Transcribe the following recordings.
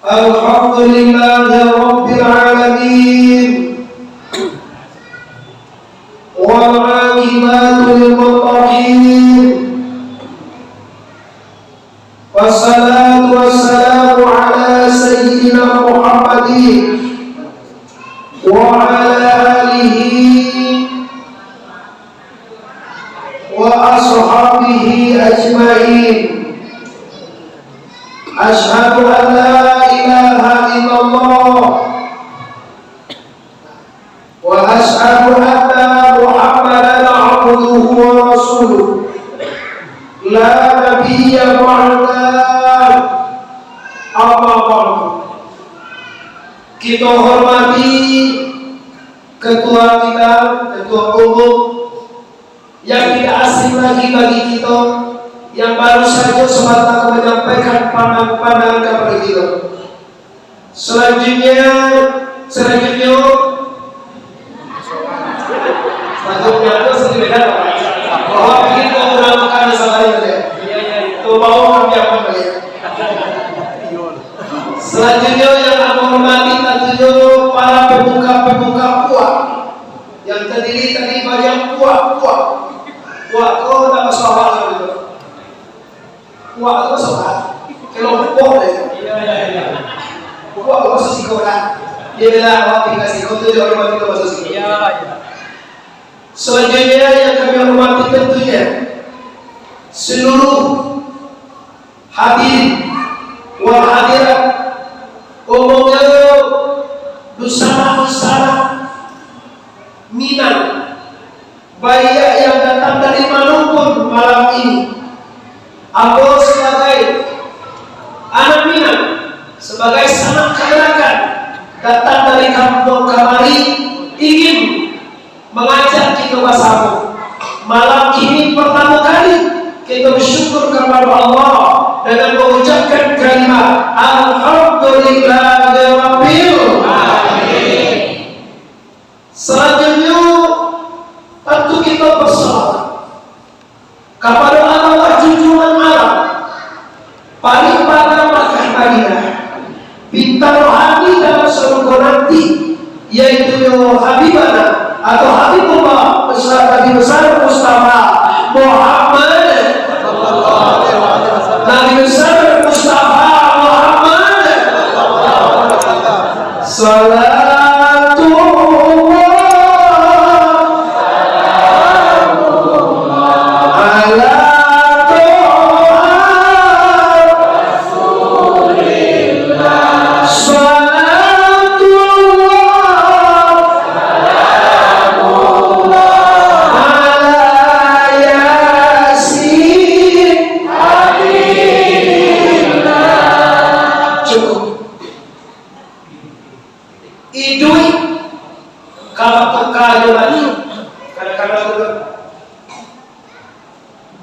Alhamdulillahi Rabbil Alamin. Wal 'aqibatu lil muttaqin. Wassalatu wassalamu ala sayyidina Muhammadin wa ala alihi wa ashabihi ajma'in. Asyhadu an la ilaha illallah wa asyhadu anna Muhammadan abduhu wa rasuluh. La nabiyya ba'da. Amma ba'du. Kita hormati ketua kita, ketua umum yang tidak asing lagi bagi kita, yang baru saja semata menyampaikan pandangan-pandangan kepada kita. Selanjutnya ada sedikit beda bahwa bikin orang makan salah itu. Itu mau kami apa ya? Selanjutnya yang aku hormati tentunya para pemuka-pemuka puak yang terdiri tadi banyak puak. Oh, tak masalah gitu. Puak itu masalah. Kalau puak deh. Iya. Puak itu masuk sekolah. Dia bilang awak tinggal sekolah itu orang mati itu masuk sekolah. Iya. Selanjutnya yang kami hormati tentunya seluruh hadir wal hadirat, umumnya Nusana Minang, baik yang datang dari manapun malam ini. Aku sebagai anak Minang, sebagai sanak kerabat datang dari kampung kamari, ingin mengajak kita bersama. Malam ini pertama kali kita bersyukur kepada Allah dengan mengucapkan kalimat Alhamdulillahirabbil alamin. Selanjutnya tentu kita bersalawat kepada Allah junjungan alam, paling pada Makkah Madinah, bintang rohani dalam surga nanti, yaitu Habibana atau Habibullah Nabi besar Mustafa Muhammad, Nabi besar Mustafa Muhammad,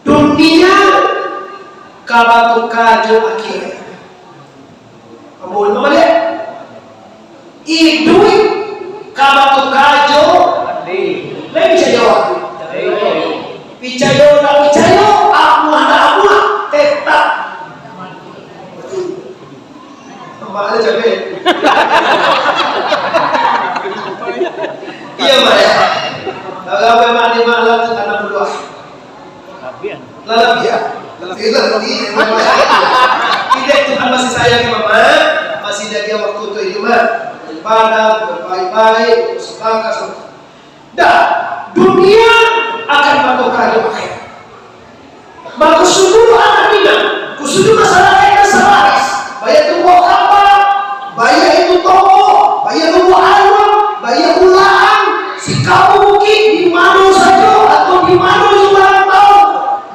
dunia kabatu kajo akhir. Kamu boleh idui kabatu kajo lain bisa jawab. Picayo aku tetap. Kembali capek. Iya Pak ya. Kalau memang di malam anak berdua. Lalabi. Tidak Tuhan masih sayang mama, masih jaga waktu untuk itu mah. Ibadah, berbaik-baik, sedekah. Dan dunia akan bertukar di akhir. Maka seluruh anak Minang, khususnya masyarakat yang selaras, baik itu buah kapal, baik itu toko, baik itu buah ayam, baik itu ulaan, si kamu mungkin di mana saja atau di mana juga tahu.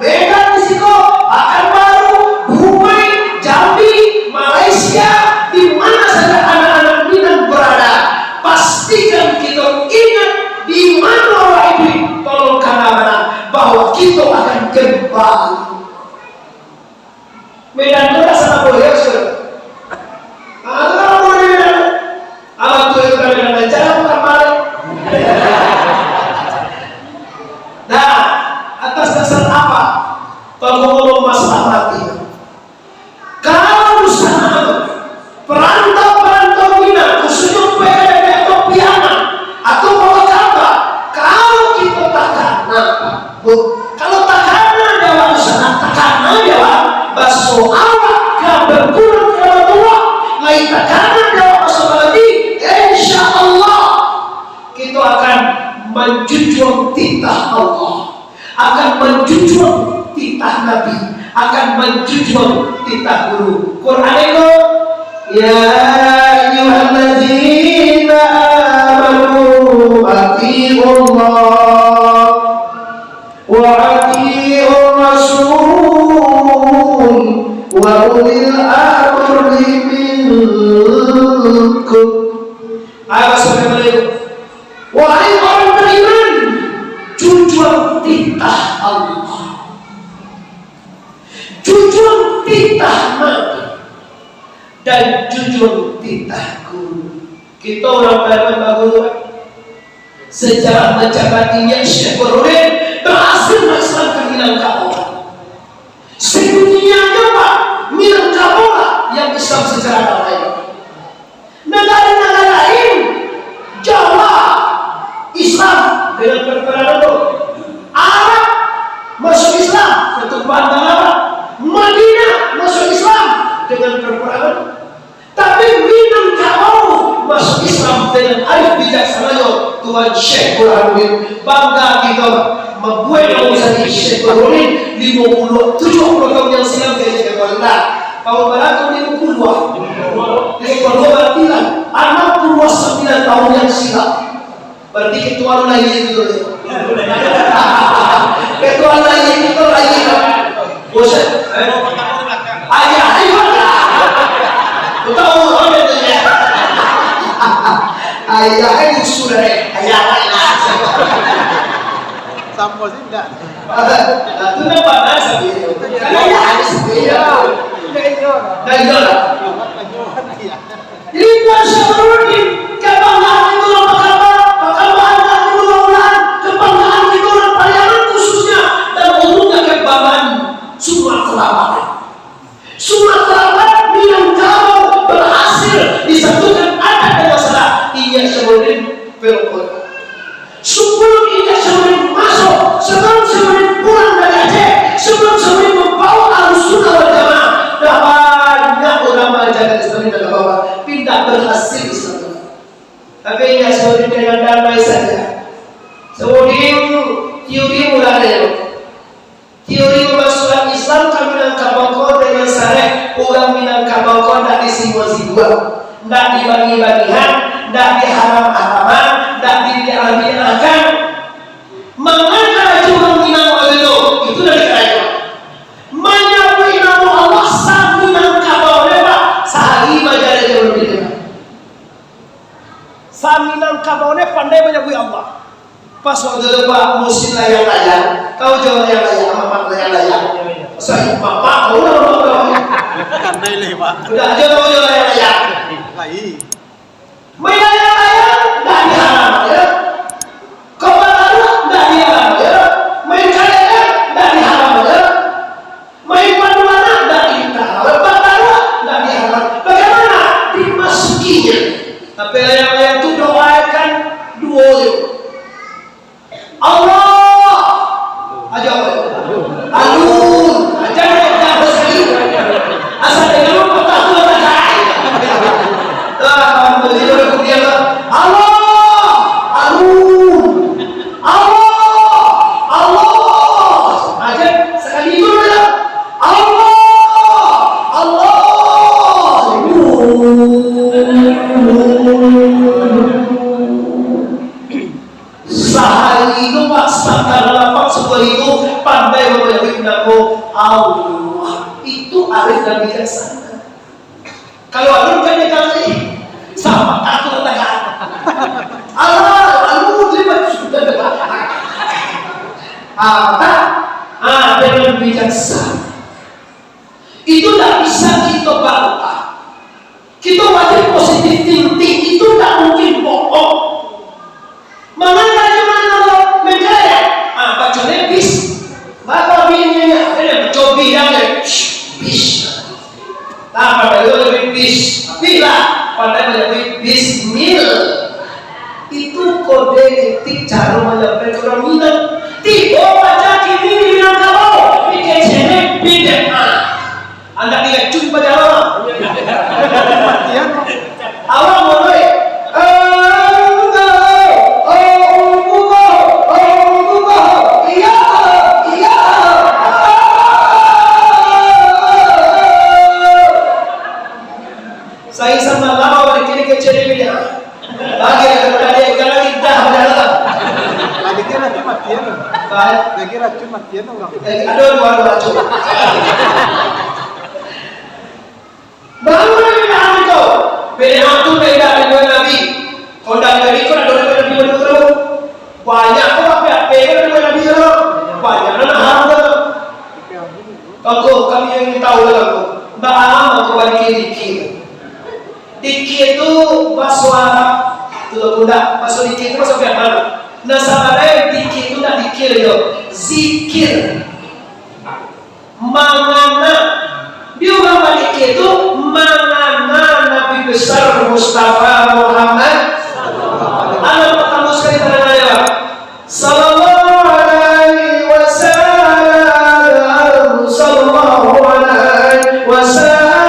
Medan Risiko, Pekanbaru, Brunei, Jambi, Malaysia, di mana saja anak-anak Minang berada, pastikan kita ingat di mana orang itu tolong karena bahwa kita akan kembali. Medan itu rasa boleh sudah. Kalau boleh Medan, alat tu itu kan Medan jalan kembali. Nah, atas dasar apa? Kalau ngomong masalah mati, kalau usaha peran Bu, kalau takanan dewa usaha, takanan dewa baso awak kabar kurang kepada Allah, lain takanan dewa baso lagi, insya Allah kita akan menjunjung titah Allah, akan menjunjung titah Nabi, akan menjunjung titah guru. Quran itu ya ayyuhalladzina amanu atiiullah wa atiiur rasul wa ulil amri minkum. Assalamualaikum. Wahai orang beriman, junjung titah Allah, junjung titah Nabi, dan junjung titah guru. Kita orang beriman bagus. Sejarah menjabatinya Syekh Burhanuddin berhasil melaksanakan Minangkabau. Sedunia Pak, Minangkabau yang Islam secara damai. Negara-negara lain Jawa Islam dengan perperangan Arab masuk Islam untuk Bandar Arab, Madinah masuk Islam dengan perperangan, tapi Minangkabau masuk Islam dengan alif bijaksana Tuan Syekh Burhanuddin. Bangga kita membuat urusan Syekh Burhanuddin 70 tahun yang silam dari Syekh Burhanuddin. Tahun barat 50 berarti lah 69 tahun yang silam. Berarti ketua lain itu ketua lain itu lagi bosan ayah tahu orang itu ya ayah itu sudah ayah sampo sih enggak itu nampak nasa karena ayah habis dia jadi puasa Burhanuddin kebanggaan itu kebanggaan itu orang Pariaman khususnya dan umumnya kebanggaan Sumatera Barat. Sumatera Barat Minangkabau berhasil disatukan adat dan masalah Iya Syahruddin Pelopor. Sebelum Iya Syahruddin masuk, sebelum Syahruddin pulang dari Aceh, sebelum Syahruddin membawa Ahlussunnah wal Jamaah, dah banyak ulama jaga Islam di bawah pindah berhasil Islam. Tapi Iya Syahruddin dengan damai saja. Kemudian teori mulai teori memasukkan Islam ke Minangkabau dengan syarah orang Minangkabau tidak disimul-simul, tidak dibagi-bagikan, tidak diharam-haraman, tidak dibiarkan. Mengapa cuma Minangkabau itu dari kerajaan? Menyebut nama Allah sang Minangkabau lepas sehari baca dia berbeda. Sang Minangkabau ini pandai menyebut Allah. Pas waktu lepas musim layang-layang, kau jual layang-layang, mamak layang-layang. Saya mamak, udah. Karena ini Pak. Udah aja kau jual layang-layang. Lagi. Main layang-layang, dah diharam ya. Kau baru dah diharam ya. Main kayak dah diharam ya. Main paduana dah diharam. Baru dah diharam. Bagaimana dimasukinya? Tapi layang-layang itu doakan dua. Allah aja apa? Alun aja dah sekali. Asal dengan kata Allah tak. Ah, beliau kemudian Allah alun Allah aja sekali itu dah Allah sehari itu Pak Sakar lapak sebuah itu pandai menyebut nama Allah itu arif dan bijaksana. Kalau arif kan dia kali sama aku letakkan Allah terima sudah dekat dengan bijaksana itu tidak bisa kita bantah. Kita wajib positif thinking itu tidak mungkin bohong. Mengapa cuma kalau menjaya? Bacanya bis. Bapak bininya ada cobi yang bis. Apa beliau lebih bis? Bila pada lebih bismil itu kode etik cara menyampaikan orang Minang. Tiga baca acun pada awak. Matian kok. Awak mulai. Iya. Saya sama lama balik kiri ke ciri dia. Lagi ada dia lagi dah berjalan. Lagi kira racun matian. Baik. Lagi racun matian orang. Ada dua racun. Baru Nabi Muhammad itu. Beliau itu beda dengan Nabi. Kondak dari itu ada Nabi betul. Banyak kok apa? Beda dengan Nabi itu. Banyak harga. Kami yang tahu aku. Baham aku balik dikir. Dikir itu bahasa Arab. Tuh bunda, bahasa dikir itu bahasa apa? Nah sebenarnya dikir itu tidak dikir yo, zikir, mangana. Dia orang dikir itu mangana Nabi besar Mustafa Muhammad. Anak pertama sekali tanya Sallallahu alaihi wasallam, Sallallahu alaihi wasallam,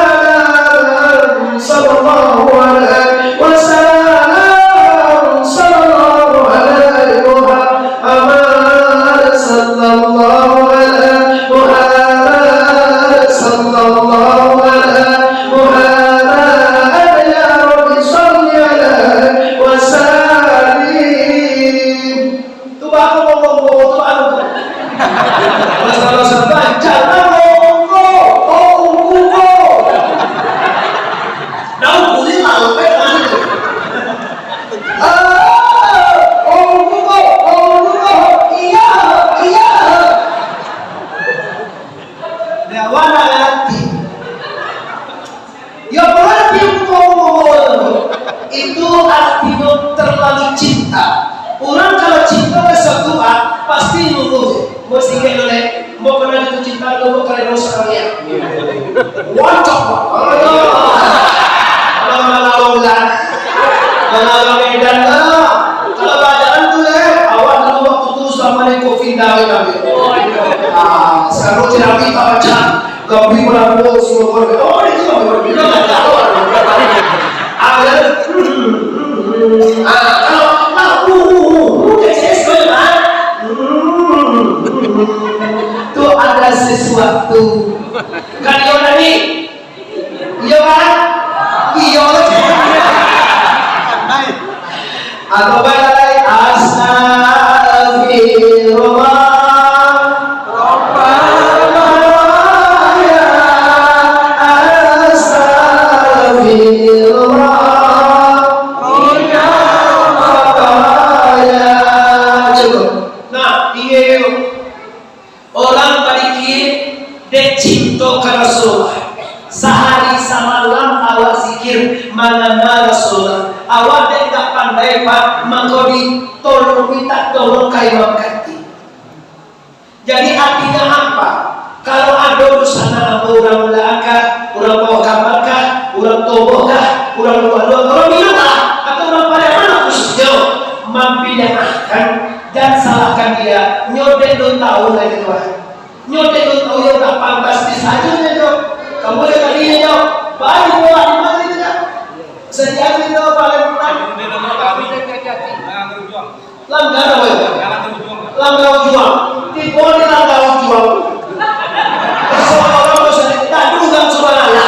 Sallallahu alaihi wasallam, Sallallahu alaihi Muhammad, Sallallahu alaihi Muhammad, Sallallahu alaihi Muhammad, ya Rabbi salli alaihi wasallim. Tu aku ngomong tu anu. Masalah sebaca ngomong Nau kulit lalu kan? Iya. Dewana hati. Ya berarti ngomong itu artinya terlalu cinta. Orang kalau cinta ke satu pasti nunggu. Mesti kayak mau kenal itu cinta dulu kalian sekalian. Wacok. Kalau medan kalau bacaan tuh awal dulu waktu itu sama nih covid nabi. Sekarang tidak kita baca, kami melakukan semua itu kami berbeda. Tuh ada sesuatu. Kan yo tadi, iya kan? Iya. Atau balai astagfirullah Rabbana ya astagfirullah ya Rabbana. Cukup. Nah, ini orang barikin dek cinta ke Rasulullah. Sehari semalam awak zikir mana Rasulullah. Awak tidak pandai pak, maka ditolong minta tolong kayak ganti. Jadi artinya apa? Kalau ada busana orang melangkah, orang bawa kamarkah, orang tobohkah, orang doa-doa, orang minumkah, atau orang pada mana khususnya membidanahkan dan salahkan dia. Nyodek lu tahu lagi tuan. Nyodek lu tahu yang tak pantas disajanya jauh. Kamu lihat tadinya jauh. Baik buat di mana itu jauh. Sejak itu paling kurang langgar apa ya? Langgar jual. Di bawah di langgar jual. Seorang bisa ditandung dan subhanallah.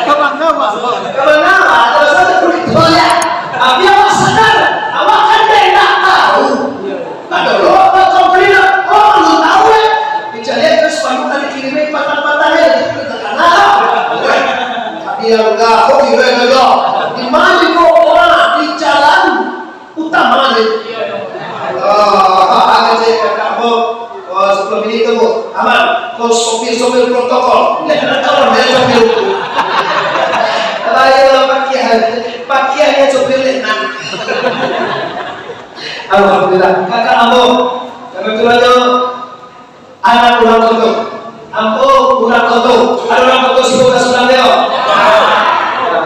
Kemana pak? Kemana? Terus ada kulit ya. Tapi awak sadar, awak kan tidak tahu. Ada lo apa kau beli? Oh lu tahu ya? Bicara terus panutan dikirimnya patah-patahnya di tengah. Yang enggak, kok gila. Di mana kok orang di jalan utama nih? Kamu sebelum ini itu bu, aman. Kau sopir protokol, lihat kalau dia sopir. Kalau pakaiannya sopir lihat. Alhamdulillah. Kakak ambo, kami tuanya anak kurang kotor. Ambo kurang kotor. Ada orang kotor sih bukan sudah leo.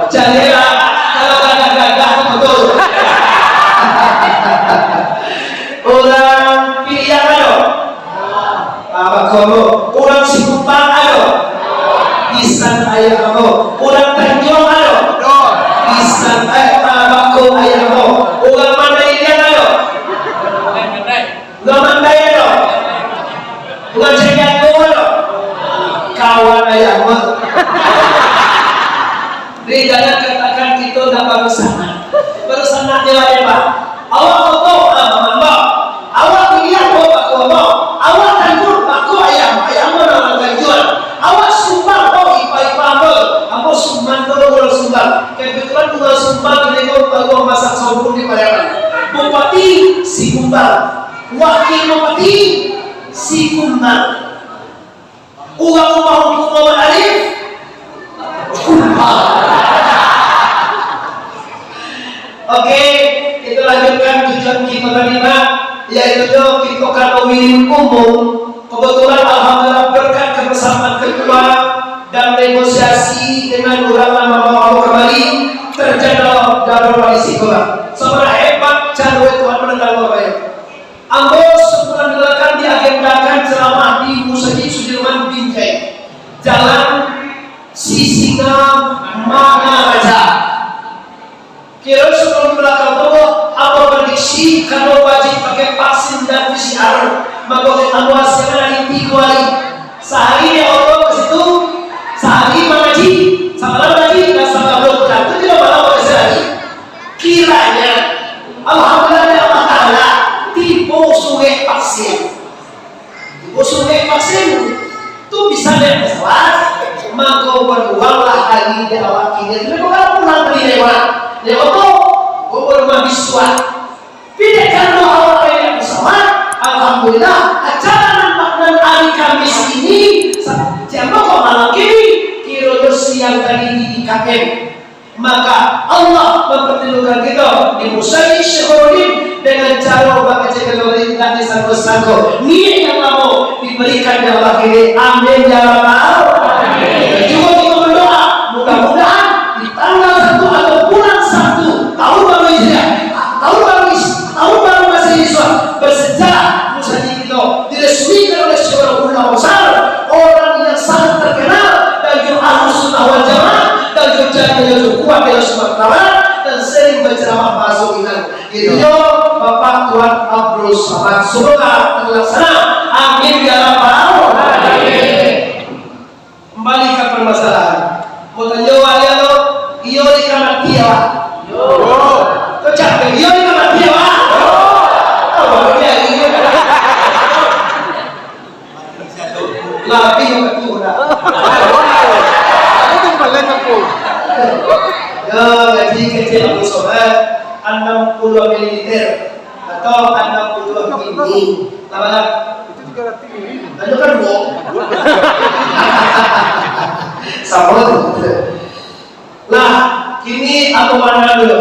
Jadi kalau gagah betul. Orang pilihan ayo. Apa kamu? Orang si kupang ayo. pisan ayah kamu. Orang Tanjung ayo. Pisan tabako ayah kamu. Orang Mandailing ayo. Orang Mandai ayo. Orang Jayago ayo. Kawan ayahmu. Jadi jangan katakan kita dah baru sana. Baru sana dia Pak. Awak foto mbak. Awak lihat bapak bapak. Awak tanggul aku ayahmu orang Tanjung. Awak sumbang ipa ambo sumbang kalau sumbang. Kebetulan juga sumbang ini kau masak sobur di Palembang. Bupati si kumbang. Wakil bupati si kumbang. Uang Muhammad Arif Oke, kita lanjutkan tujuan kita kelima, yaitu kita akan memilih umum. Kebetulan alhamdulillah berkat kebersamaan ketua dan negosiasi dengan orang mau kembali terjadi dalam koalisi kita. Seberapa hebat cara Tuhan mendengar bapak. Ambo sebulan belakang diagendakan ceramah di Musajid Sudirman Binjai, Jalan Sisinga Maharaja. Kira sebelum belakang itu apa prediksi kalau wajib pakai vaksin dan PCR maka kita hasilkan dari 3 hari sehari dia orang ke situ sehari mengaji semalam mengaji dan semalam pulang itu tidak malam sehari kiranya alhamdulillah ya Allah Ta'ala tipe sungai vaksin itu bisa dari pesawat maka beruanglah lagi di awak ini tapi bukan pulang beli lewat itu gubernur mahasiswa tidak kan awak yang pesawat alhamdulillah acara makna hari Kamis ini siapa kok malam ini kira siang tadi di IKN maka Allah mempertemukan kita di Musajid Syekhuddin dengan cara baca pemerintah di sangko-sangko ini yang kamu diberikan di Allah ini amin ya rabbal alamin. Juga kita berdoa mudah-mudahan di tanggal 1 atau bulan 1 tahun baru Hijriah tahun baru Masehi bersejarah Musajid kita diresmikan oleh Syekhuddin orang yang sangat terkenal dan juga Ahlus Sunnah wal Jamaah dan juga yang kuat dalam Sumatera dan sering berceramah masuk itu Bapak Tuan Abdul Samad semoga terlaksana amin ya rabbal alamin. Kembali ke permasalahan mau tanya wali lo iyo di kamar dia kau capek iyo di kamar dia lebih yang kedua Aku balik aku. ya gaji kecil Abu Sobat 60 mililiter atau 60 mili apa Itu 300 mili. itu kan bohong sama nah kini aku pandang dulu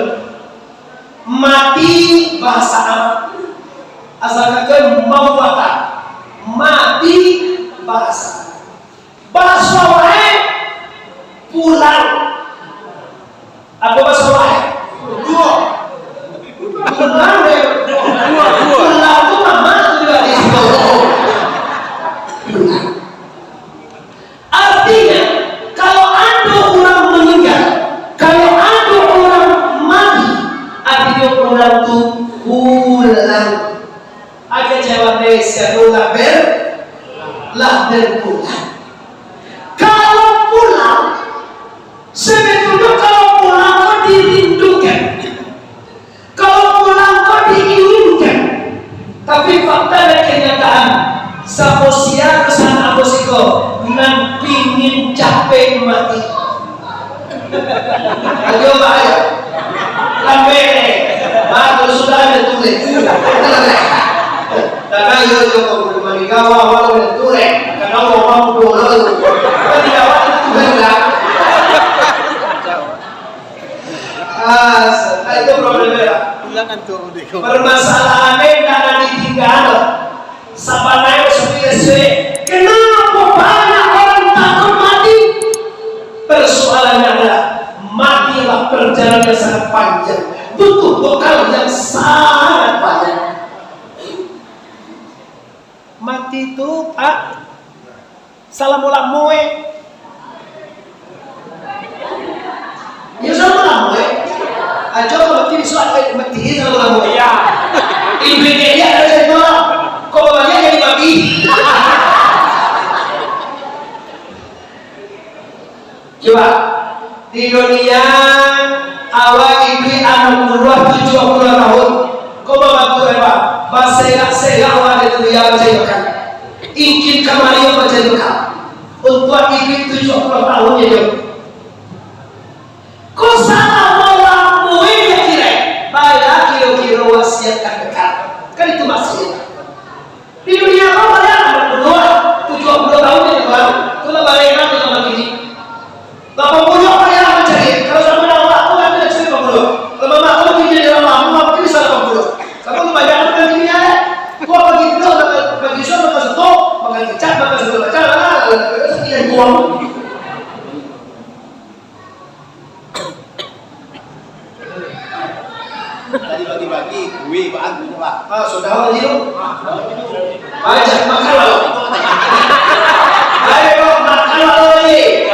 mati bahasa Arab asal kata mau kata mati bahasa wae pulang apa bahasa wae dua pulang itu mama juga di situ artinya kalau ada orang meninggal kalau ada orang mati artinya orang itu pulang agak jawabnya siapa berpulang kalau pulang sebetulnya kalau pulang kok dirindukan kalau pulang kok diinginkan tapi fakta dan kenyataan saposia kesana aposiko nan pingin capek mati ayo bahaya lambe baru sudah ada tulis karena yo kau manigawa awal menture karena orang dulu tidak awal itu benar itu problemnya Ulangan tuh deko. permasalahannya karena ditinggal sabananya sesuai kenapa banyak orang takut mati persoalannya adalah matilah perjalanan yang sangat panjang butuh bekal yang sangat banyak mati itu Pak salam ulang moe Ajo mati soal mati sama kamu. Iya. Ibu dia ada semua. Kok banyak jadi babi? Coba di dunia awal ibu anak buah 70 tahun. Kau bantu apa? Basela awal di dunia menjadikan. Ingin kembali menjadikan. Untuk ibu 70 tahun ya. Kau salah malam yang kira. Bayar kilo-kilo wasiat dekat. Kan itu masih. Di dunia kau banyak anak buah 70 tahun yang baru. Kau lebaran itu sama gini. 80 apa yang mencari? Kalau sama awak, aku kan tidak cari 80. Kalau mama aku lagi jadi orang lama, aku bisa 80. Kalau lu banyak kan gini ya, gua pergi dulu, pergi sana, makan soto, makan kicap, makan soto kacang, sekian buang. Tadi bagi-bagi kuih bagus Pak. Saudara lagi lu? Ajak makan lo. Ayo makan lo lagi.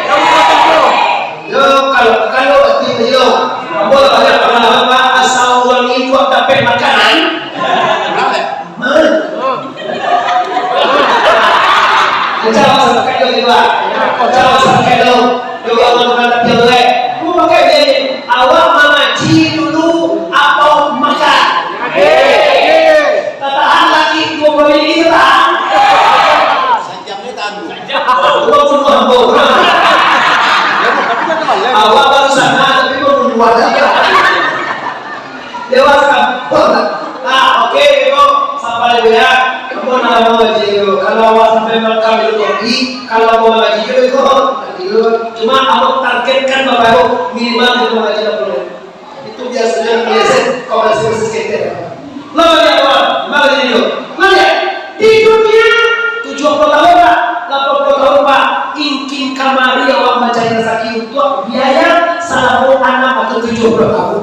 Yo kalau berarti yo, kamu banyak pengalaman Pak, asal uang itu dapat makanan. Jauh sampai dong juga, jauh sampai dong. Juga makan tapi boleh. Kamu pakai ini, awak mengaji dulu apa makan. Tatahan lagi 2 menit itu tak. Sejam ini tangguh. 20 hambur. Awak baru sana tapi baru buat aja. Dewasa. Nah, oke, Ibu. Sampai ya. Kamu nama ngaji dulu. Kalau awak sampai makan dulu kopi, kalau mau ngaji dulu ikut. Cuma awak targetkan Bapak Ibu minimal di rumah ngaji 60. Itu biasanya biasa kalau masih sekitar. Lalu ya kawan, mari dulu. Mari di dunia 70 tahun Pak, 80 tahun Pak. Ingin kamari awak mencari rezeki untuk biaya 1 anak atau 70 tahun.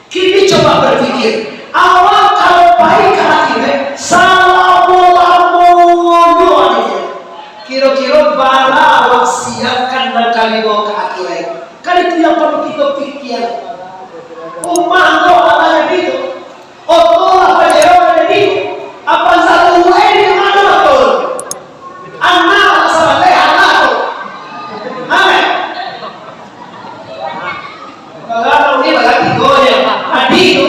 Kini coba berpikir, awal kalau baik hati salah kira-kira bala awak siapkan dan kali bawa ke akhirat. Kan itu yang perlu kita pikir. Umah kau apa yang itu? Oto apa jauh yang itu? Apa satu di mana betul? Anak salah anak tu. Amin. Kalau ini berarti goyang. Adi tu.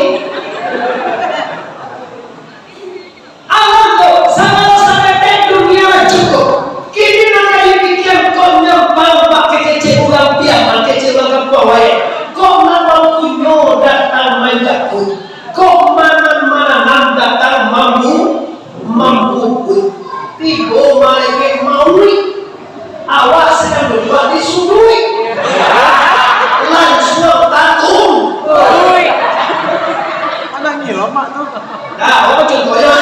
Alam tu sama-sama dunia cukup. Kini nak dipikir kau nyambang pakai kecil ulang biar kecil ulang kepawai. Kau nak kunyo datang menjatuh. Kau mana datang mampu. Tiga mereka maui. Awak sedang berjual di sudui. Langsung tatung. Anaknya lama tu. Nah, apa contohnya?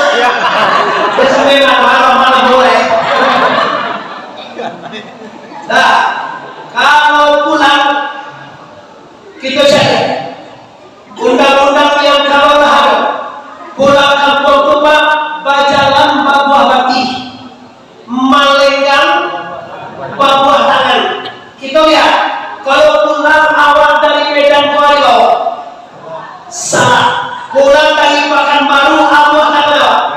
Biasa memang malam-malam boleh. Nah, kalau pulang kita cari undang-undang yang kalau tahan pulang kampung tu Pak, bajalan babuah bati, malenggang babuah tangan. Kita lihat kalau pulang awak dari Medan Kuala, salah. Pulang dari Pekanbaru awak tangan.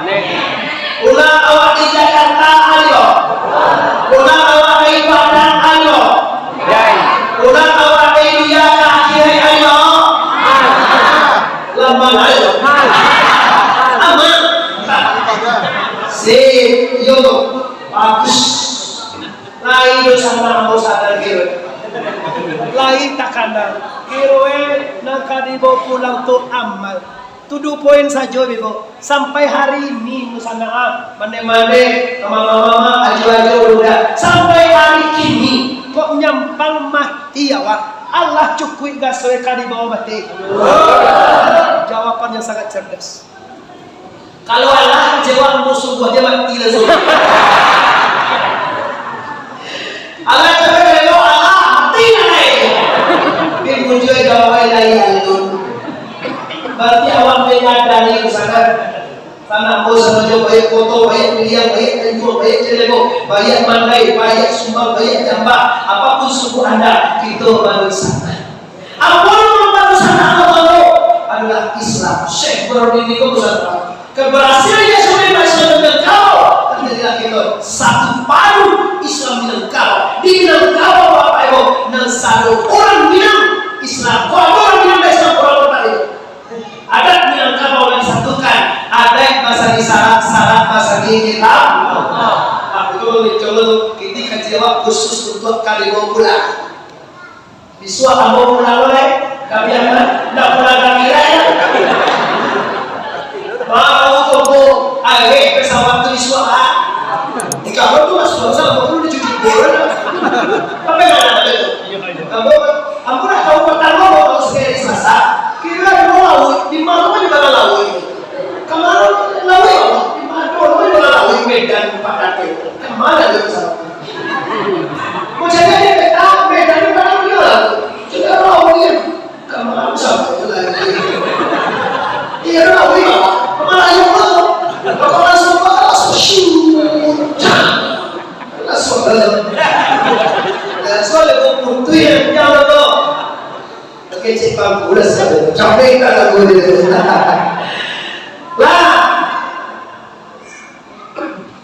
Pulang awak di Jakarta ayo. Pulang awak dari Padang ayo. Pulang awak dari Luyaka akhirnya ayo. Lambang ayo. Aman. Sip, yo bagus. Lain sama mau sadar kira. Lain tak kandang. Kiroe nak kadibo pulang tu amal. 7 poin saja Ibu. Sampai hari ini musanaa mane-mane mama-mama aja-aja udah. Sampai hari kini kok nyampang mati awak. Allah cukui gasoe ka di bawah mati. Jawaban yang sangat cerdas. Kalau Allah jawab musuh buat dia mati langsung. Allah jawab kalau Allah mati naik. Dia muncul jawab dari Allah. Berarti awak menyadari ke sana. Tanah bos sama jo baik foto, baik video, baik video, baik celebo, baik mandai, baik sumbang, baik jambak, apapun suku Anda, kita baru sana. Apapun baru sana Allah adalah Islam. Syekh Barodin itu Nusantara. Keberhasilannya sebagai Islam Minangkabau terjadilah itu satu padu Islam Minangkabau. Di Minangkabau Bapak Ibu nang satu orang Minang Islam. Kalau orang Minang Islam orang tadi. Adat Minangkabau yang disatukan. Adat bahasa syarat bahasa kitab. Nah, itu dicoba ketika jawab khusus untuk Karibau pulang. Biswa kamu pulang oleh kami akan tidak pulang kami raya. Mau tunggu air pesawat itu disuara. Di kamar tuh mas suara perlu dicuci bola. Apa yang ada itu? Kamu nak tahu pertama mau sekali di Selasa. Kira mau laut di mana pun juga laut. Kemarin laut di mana pun juga laut Medan Pak itu. Kemana dia pesawat? Mau jadi dia peta Medan di mana dia? Sudah laut dia. Kemana pesawat itu lagi? Iya laut dia. Malayo ko. Ako langsung ko langsung shoot. Langsung. Soalnya ko punto yan nyawa ko. Nakecek pang ulas sa capek na lagu dito. Lah.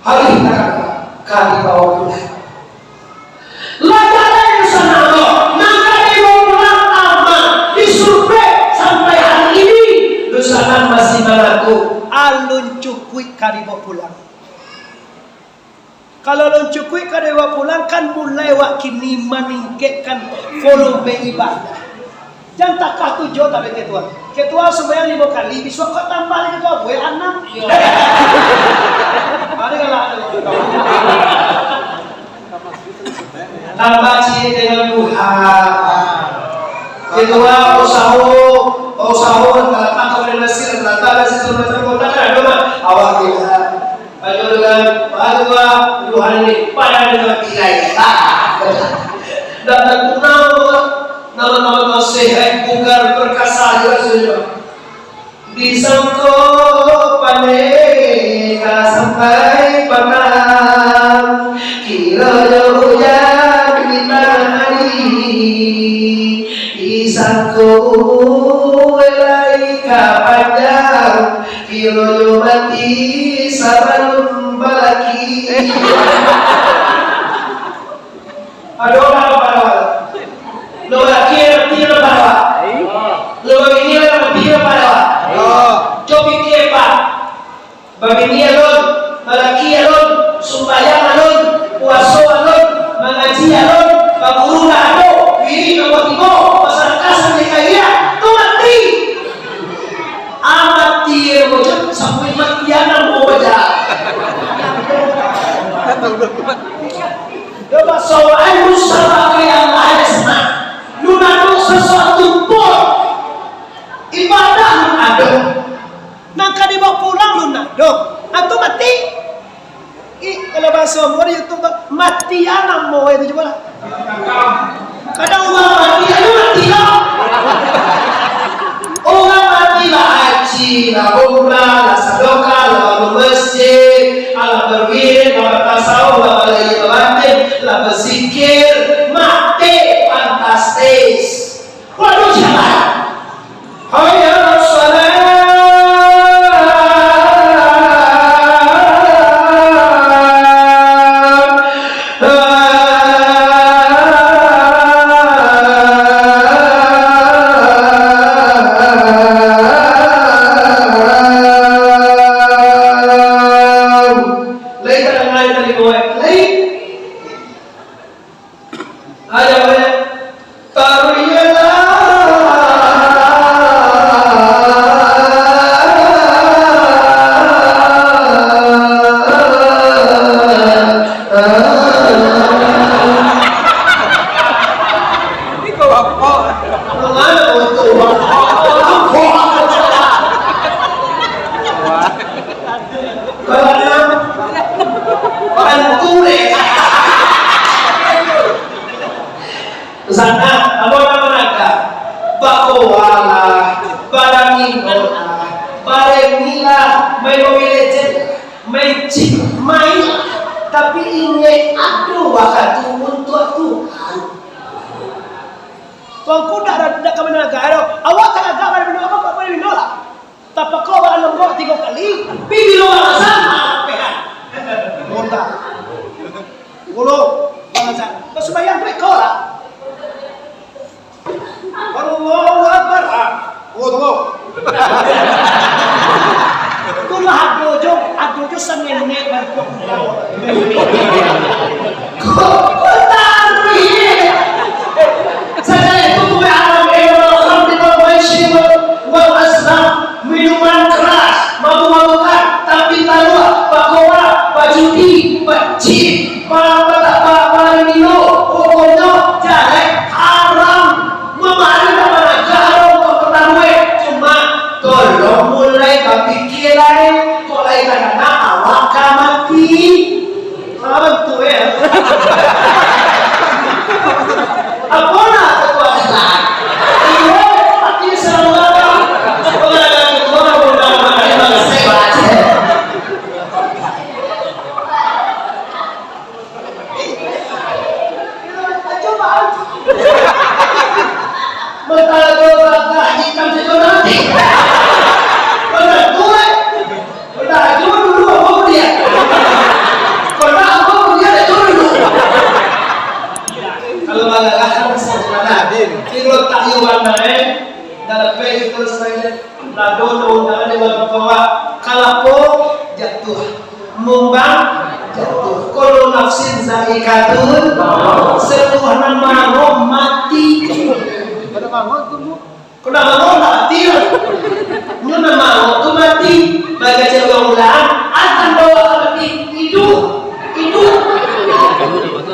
Hari na kami bawa pulang. Lagay sana ko. Nangkay mo pulang ama. Disurvey sampai hari ini. Dosakan masih mengaku alun cukui karibo pulang. Kalau alun cukui karibo pulang kan mulai wakini meningkatkan volume ibadah. Jangan tak katu jo tapi ketua. Ketua sembahyang 5 kali, besok kau tambah lagi ketua gue 6. Mari kalau ada. Tambah sih dengan Tuhan. Ketua usaha dalam dari Mesir datang dari seluruh kota kan ada awak kita ada dengan bahwa Tuhan ini pada dengan nilai dan nama sehat bugar perkasa juga disangko paneka sampai panang kira jauh yang kita hari disangko panjang kilo mati sabarun balaki. Aduh apa? Lo laki mati apa? Lo ini mati apa? Cobi apa? Babini alon, malaki alon, sumbayang alon, puaso alon, mengaji alon, paguru alon, wiri kamu masyarakat sampai kaya, tu mati. Amati wajib sampai matian mau baca. Coba soal musawarah yang ada sana. Lunado sesuatu pun ibadah lunado. Nangka dibawa pulang lunado. Atau mati. Kalau bahasa umur itu matian mau itu coba lah. Kadang orang mati itu mati lah. Orang mati lah haji, lah umrah, lah sedekah, lah bangun masjid, lah berwirid, lah bertasawuf, lah belajar, lah berzikir, mati fantastis. Waduh jalan. Hayya salat. Tapi ini ada waktu untuk Tuhan. Kung kuda na kami na nag-aaraw, awak ka nag-aaraw, binula ka pa binula. Tapos ko, alam mo, tigo kali, bibilo ka kasama, pehan. Munda. Gulo, mga sa, masumayang ko ikaw, ha? Allahu Akbar, ha? Tunggu. Kung lahat dojo sa nenek, barko. Minuman keras, mabuk-mabukan, tapi talua, pakora, pajudi, pacip, paramino, pokoknya jalan haram, memari mana haram kepertaruwe, cuma tolong mulai berpikiran, mulai karena awak mati, tuh ya. Apa nak kekuasaan? Iya, mati selalu. Kalau nafsin zaikatul sebuah nama mati. Kada bangun tu. Kada bangun mati. Nyuna mau tu mati. Baga jaga ulang akan bawa mati hidup.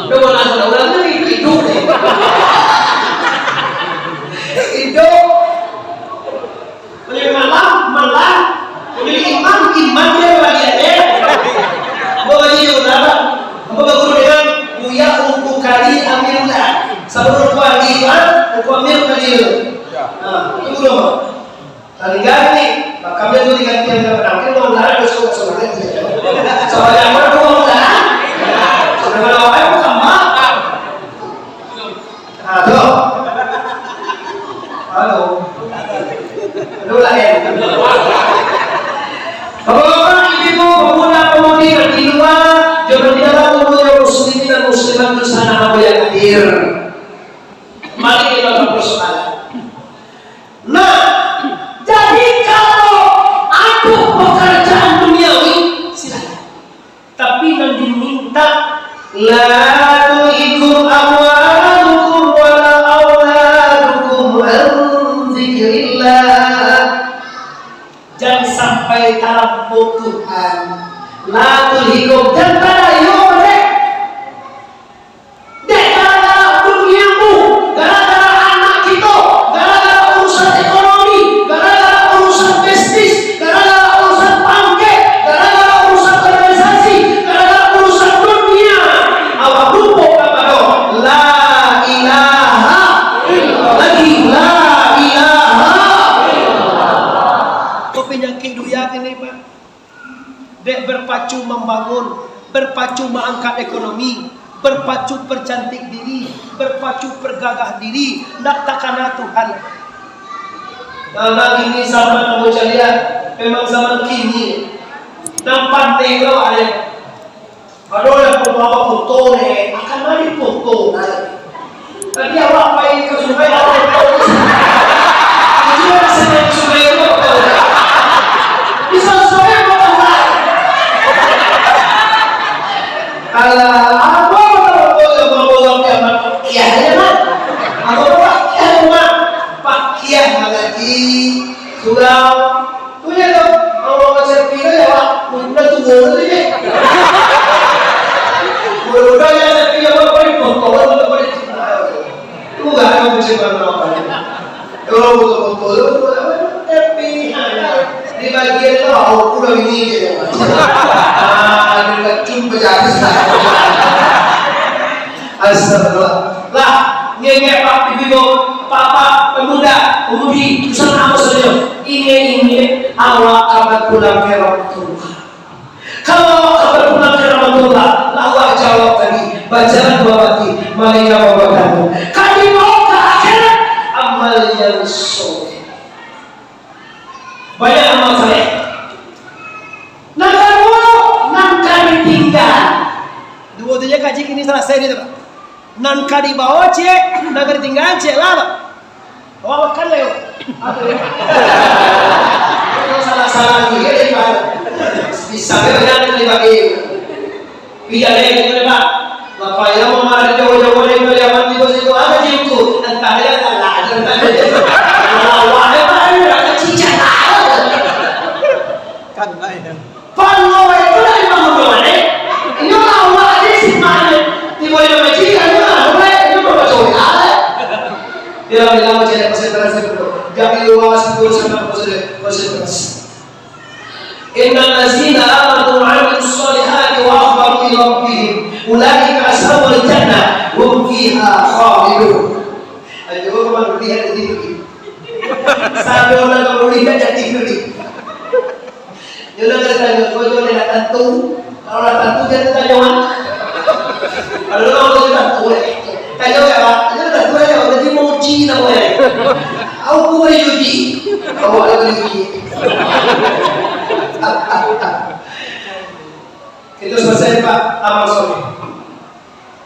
Bawa ulang tu hidup. Hidup. Boleh malam. Boleh iman dia bagi ada. Bawa dia udara. Apa guru dengan buya uku kali ambillah. Sebelum kewajiban, uku ambil kali. Nah, itu guru. Tadi ganti, maka ambil itu diganti dengan penangkil. Mau udara besok soalnya. Soalnya apa? Mau udara. Soalnya apa? Bukan makan. Halo. Halo lah ya. Bapak-bapak, ibu, pemuda-pemudi di luar, jangan di dalam umumnya muslimin dan muslimat di sana apa yang hadir. Mari kita bersoal. Nah, jadi kalau ada pekerjaan duniawi, silakan. Tapi yang diminta la tu'ikum amwalukum wala auladukum an dzikrillah. Jangan sampai terampung Tuhan. La tulhikum dan tadayu mereka. Dek gara-gara duniamu, gara-gara anak kita, gara-gara urusan ekonomi, gara-gara urusan bisnis, gara-gara urusan pangke, gara-gara urusan organisasi, gara-gara urusan dunia. Awak lupa kepada la ilaha lagi la ilaha. Penyakit dunia ini Pak. Dek berpacu membangun, berpacu mengangkat ekonomi, berpacu percantik diri, berpacu pergagah diri, nak takana Tuhan. Nah, kini zaman kamu lihat, memang zaman kini. Nampak tengok ada. Kalau yang membawa foto ni, akan mari foto. Tadi awak pergi ke sungai ada foto. Dia sedang sungai foto. Bisa saya bawa. Kalau apa bawa ya kan? Aku bawa ya pakai lagi surau. Tu ya tu, awak macam pilih ya, mula tu boleh ni. Boleh ya tapi awak boleh foto, boleh cipta. Tu kan macam mana ni? Kalau betul-betul tapi di bagian itu aku udah ini je. Dekat cuma jadi saya. Astagfirullah. Lah, ngenge Pak Ibu, Papa, pemuda, pemudi, usaha apa saja. Ini awak kabar pulang ke Ramadullah. Kalau awak kabar pulang ke Ramadullah, awak jawab tadi, bacaan bawati, malaikat wabarakatuh. Kami mau ke akhirat, ini selesai itu Pak. Nan kadi bawa cek, nagar tinggal cek lah. Bawa kan leo. Salah-salah dia dari Pak. Bisa berjalan di bagi. Biar lagi Pak. Bapak yang mau marah jauh-jauh dari Kalimantan di bos itu apa sih itu? Entah dia salah, entah dia. Awalnya Pak ini ada cicak. Kan lain. Panlo itu dari mana? Ini awal ini sih mana? Tiba tiba macam ini ini berapa jauh ada? Dia bilang macam ni konsentrasi dulu. Jangan luas dulu sama konsentrasi. Inna lazina amanu wa amilus solihati wa akhbaru ila rabbihim ulaika ashabul jannah hum fiha khalidun. Ayo kamu lihat di sini. Sampai orang kamu lihat di sini. Jangan kata kau jangan nak tentu. Kalau nak tentu jangan tanya wan. Kalau kamu jangan tentu, tanya apa? Jangan tentu aja. Jadi mau uji nak boleh. Aku boleh uji. Kau boleh uji. Itu selesai Pak amal soleh.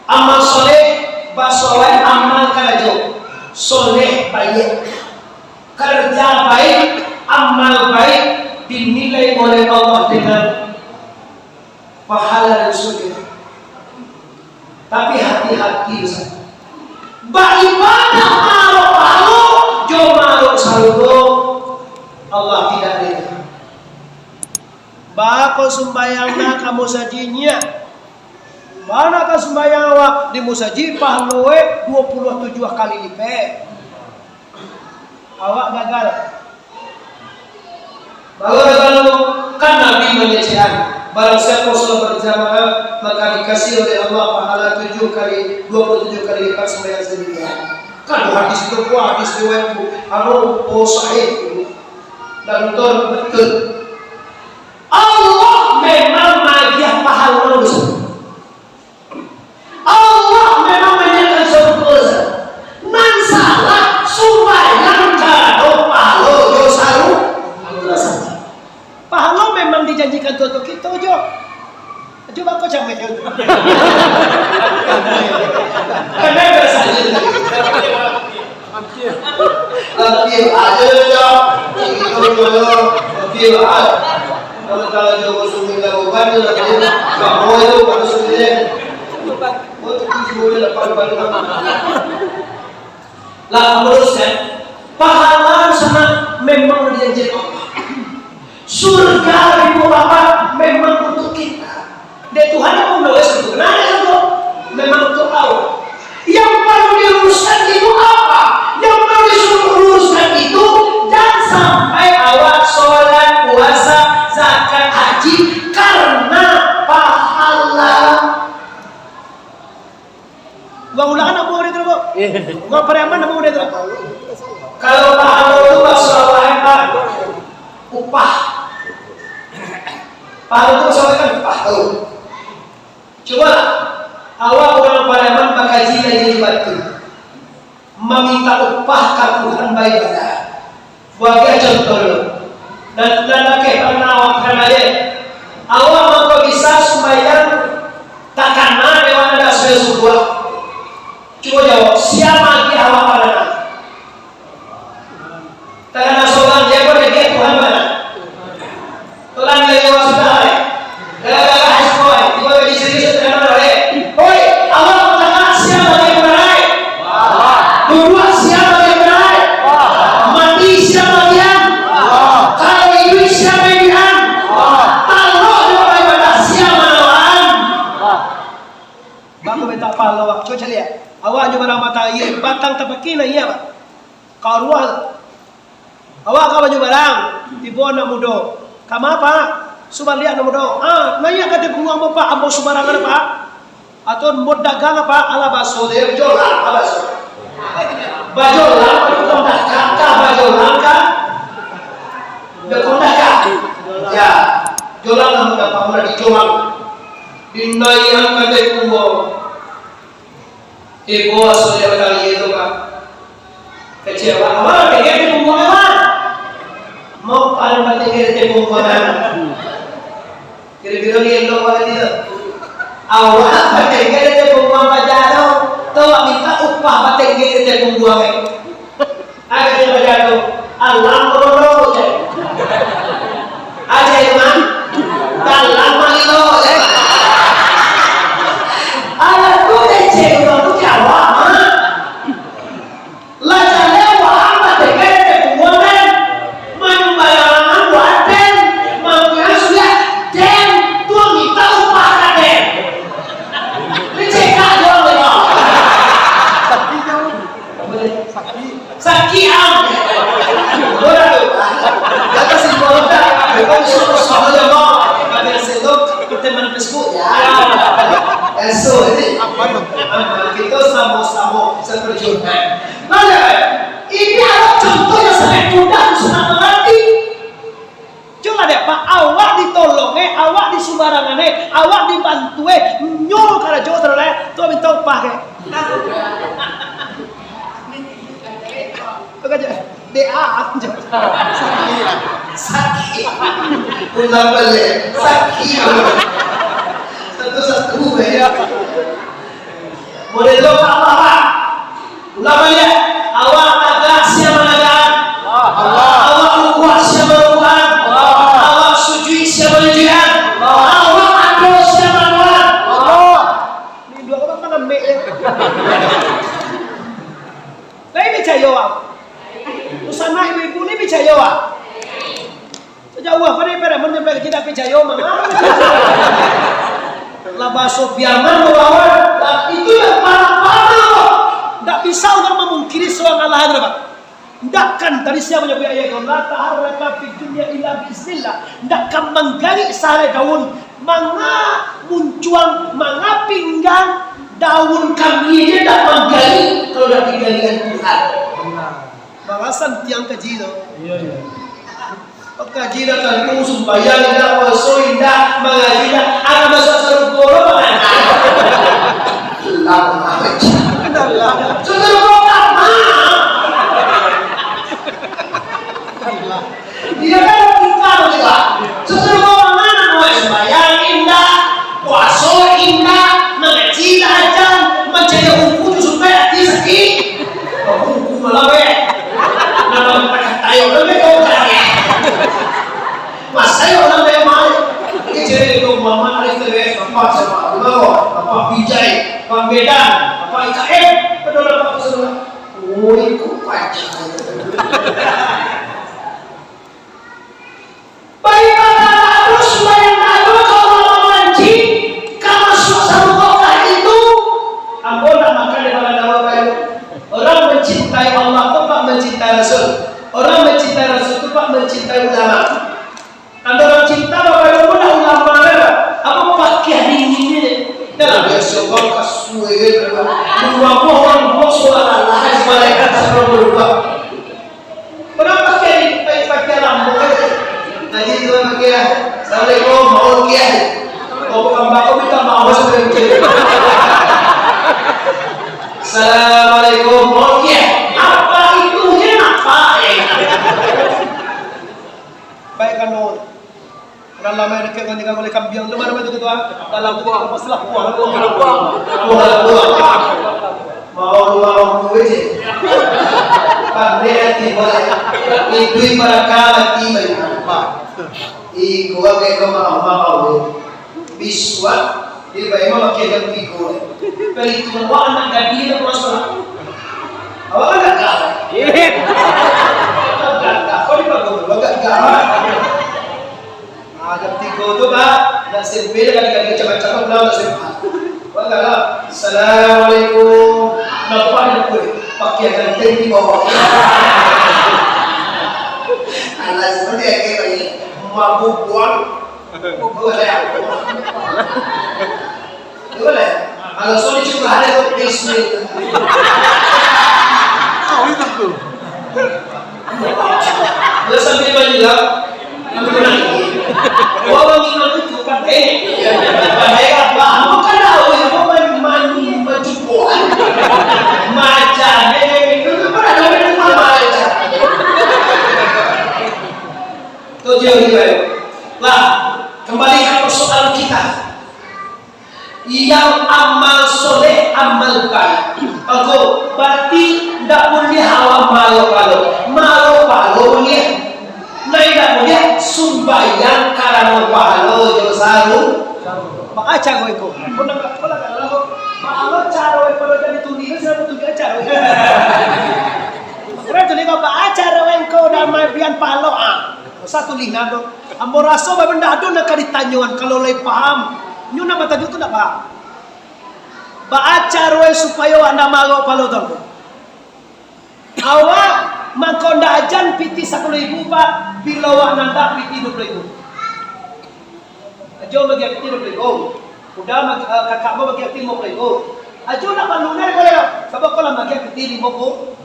Amal soleh, basoleh amal karajo. Soleh baik, kerja baik, amal baik dinilai oleh Allah dengan pahala dan surga. Tapi hati-hati Ustaz. Beribadah malu-malu, jauh malu saludo, Allah tidak ridha. Bako sembayang nak kamu sajinya. Mana ka sembayang awak di musaji pahalwe 27 kali lipat. Awak gagal. Baru gagal kan Nabi menyediakan barang siapa sholat berjamaah maka dikasih oleh Allah pahala 27 kali lipat sembahyang sendirian. Kan hadis itu hadis riwayat sahih dan betul. Allah memang magiah pahala manusia. Allah memang menyediakan suatu dosa. Nan salah sembahyang kado pahala dosa. Pahala memang dijanjikan untuk kita jo. Coba kau camai jo. Kenapa rasanya? Apil aja jo. Apil aja. Kalau jauh sungai lakukan itu lagi, kamu itu pada sungai. Oh itu boleh lepas. Lah teruskan, pahala sana memang dijanjikan Allah. Surga ibu bapak memang untuk kita. Dan Tuhan yang menulis itu, kenapa itu? Memang untuk Allah. Yang perlu diluruskan itu apa? Yang perlu diluruskan itu jangan sampai awak sholat puasa zakat haji karena pahala. Gak ulangan nak mau dia terus. Gak pereman nak mau dia terus. Kalau pahala itu masalah apa? Upah. Pahala itu masalah kan upah. Coba awak orang pereman bakaji lagi batu meminta upah ke Tuhan beribadah. Bagi contoh lo. Dan lagi karena awak kenal awak mau bisa sembahyang tak kena dewan ada sesuatu. Coba jawab siapa dia awak pada nak? Tak kena soal dia boleh dia Tuhan mana? Tuhan dia jawab sudah leh. Dah hasil tiba di sini sudah kena leh. Oi awak tak kena siapa dia berai? Dua siapa dia berai? Mati siapa dia? Coba lihat, awak juga nama tayi batang tapaki na iya ba? Karuah. Awak ka banyu barang, tibo na mudo. Kama pa, subalian na mudo. Naya ka tibuang mo pa amo subarangan pa. Aton mod dagang pa ala baso de jola abaso. Bajola kondak ka bajola ka. De kondak ka. Ya, jola na muda pa mula di jolang. Dinayan ka de kumo. Ibu asal kali itu Pak kecewa, awak pengen dibuang apa? Mau paling penting dibuang. Kira-kira ni elok apa tidak? Awak pengen dibuang wah batik kita pembuang itu. Ada yang jatuh, alam rono je. Aja iman, dalam itu je. Ada tu je tu Jawa. Laja lewat batik kita pembuang kan, membayarkan waden, membayar sudah den, tuang kita upah den. Dicekak doang memang. Sakit am. Orang tu, kata si bola, bukan semua jemaah. Ada sedok kita main Facebook. So ini kita sama-sama seterjunkan. Mana? Ini adalah contoh yang sangat mudah untuk mengerti. Cuma deh Pak, awak ditolong, awak disubarangan, awak dibantu, nyol karena jauh terlalu, tuh minta upah Itu kan DA sakit, ulang balik sakit, satu ya. Boleh doa apa? Ulang balik, awak agak siapa nagaan? Awak kuat siapa kuat? Awak sujud siapa sujudan? Awak adil siapa adil? Ini dua orang mana mek? Lain percaya awak. Usama ibu ni percaya awak. Sejauh apa ni pada mana kita percaya mana? Laba Sofyaman melawan, itu yang parah-parah. Tak bisa orang memungkiri seorang Allah berapa. Takkan tadi siapa yang punya ayat Allah taharraka fi dunya illa bismillah. Takkan menggali sare daun, manga muncuang, manga pinggang daun kami dia tak menggali kalau dah digalian Tuhan. Bahasan tiang kaji tu. Iya. Kaji dah kan sembahyang dah, puasa dah, mengaji dah, ada masuk sarung goro mana? Lama aja. Sarung goro lama. Dia kan tinggal juga. Sarung goro mana mau sembahyang indah, puasa indah, mengaji dah aja, mencari hukum supaya hati sakit. Hukum malah nama pakai tayo lebih kau cari. Mas saya orang memang ini jadi itu Muhammad Arif Teres, Bapak sama Ulama, Bapak Bijay, Bapak Medan, Bapak IKM, pedoman Bapak semua. Oh itu pacar. Bagaimana harus bayangkan kalau memancing kalau suasana kota itu, ampun nak makan di mana dalam kayu. Orang mencintai Allah itu pak mencintai Rasul. Orang mencintai Rasul itu pak mencintai ulama. Anda orang cinta bapak ibu dah ulama ada. Apa pakaian ini? Dalam biasa kau kasih dua orang suara Allah malaikat sebelum berubah. Orang pakaian ini pakai lampu. Nanti tuan pakaian. Assalamualaikum mau kiai. Kau bukan bapak kita mau sebentar. Assalamualaikum mau kiai. Apa itu apa? Baik kan mau. Orang lama yang dekat dengan boleh kambiang lu mana itu tuan? Dalam buang masalah buang. Mau je. Pandai hati boleh. Itu para kalati baik. Iku agak kau mau. Biswa dia baik mau pakai jam 3. Kalau itu bawa anak gadis nak masuk. Awak agak kalah. Agak kau ni bagus. Agak kalah. Jam 3 tu bah, nak sempil kali-kali cakap-cakap belau nak sempil. Wala, Assalamualaikum. Nampak nak boleh pakai ganteng di bawah. Alah seperti yang ini, mabuk buang. Boleh. Boleh. Kalau soal itu ada tu bismillah. Oh itu tu. Dia sambil menjelang, orang ini itu kan bahaya apa? Bukan tahu yang mani mencukup, macam itu pernah ada macam. Tujuh hari. Lah, kembali ke persoalan kita. yang amal soleh amalkan. Aku berarti tidak boleh hawa malo boleh. Nah tidak boleh sumbayang karena palo jo salu. Maaca ko iko. Pula kalau malo cara ko kalau jadi tulis saya betul cara. Karena tulis ko maaca rawen ko damai pian palo satu linado. Amoraso ba benda ado na kaditanyoan kalau lay paham. Nyo na matagyo ko na paham. Baaca roe supaya anda malo palo tangko. Awak mangkonda ajan piti 10.000 pak bilawa nanda piti 20.000. Ajo bagi piti 20.000. Udah kakak mo bagi piti 50.000. Ajo na palunar ko ya. Sabab ko lang bagi piti 50.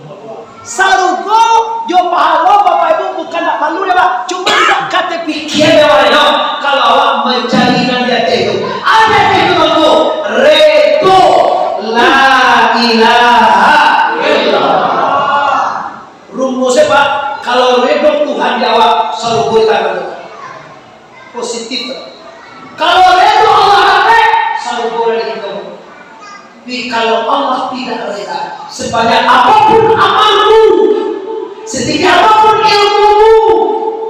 Sarugo jo pahalo bapak ibu bukan nak palu ya pak. Cuma tak kata pikir ya pak. Kalau awak mencari nanti itu ada itu aku reto la ilaha illallah. Rumusnya pak, kalau redo Tuhan jawab sarugo itu positif. Kalau redo Allah ada sarugo itu. Tapi kalau Allah tidak reda, sebanyak apapun amalmu, setinggi apapun ilmumu,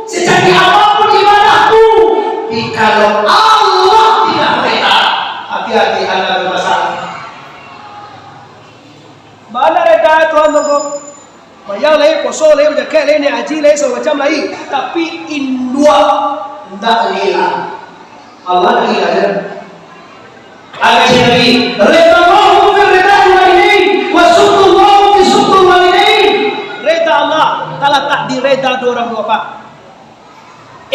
secanggih apapun ibadahmu, tapi kalau Allah tidak reda, hati-hati Anda bermasalah. Mana reda Tuhan tunggu? Bayang lagi, kosong lagi, berjaga lagi, haji lagi, semacam lagi. Tapi indua tidak rela. Allah rela aja. Agak Nabi, redallahu fi ridal walidain wa sunnallahu fi sunnal walidain. Reda Allah tak letak di reda dua orang pak.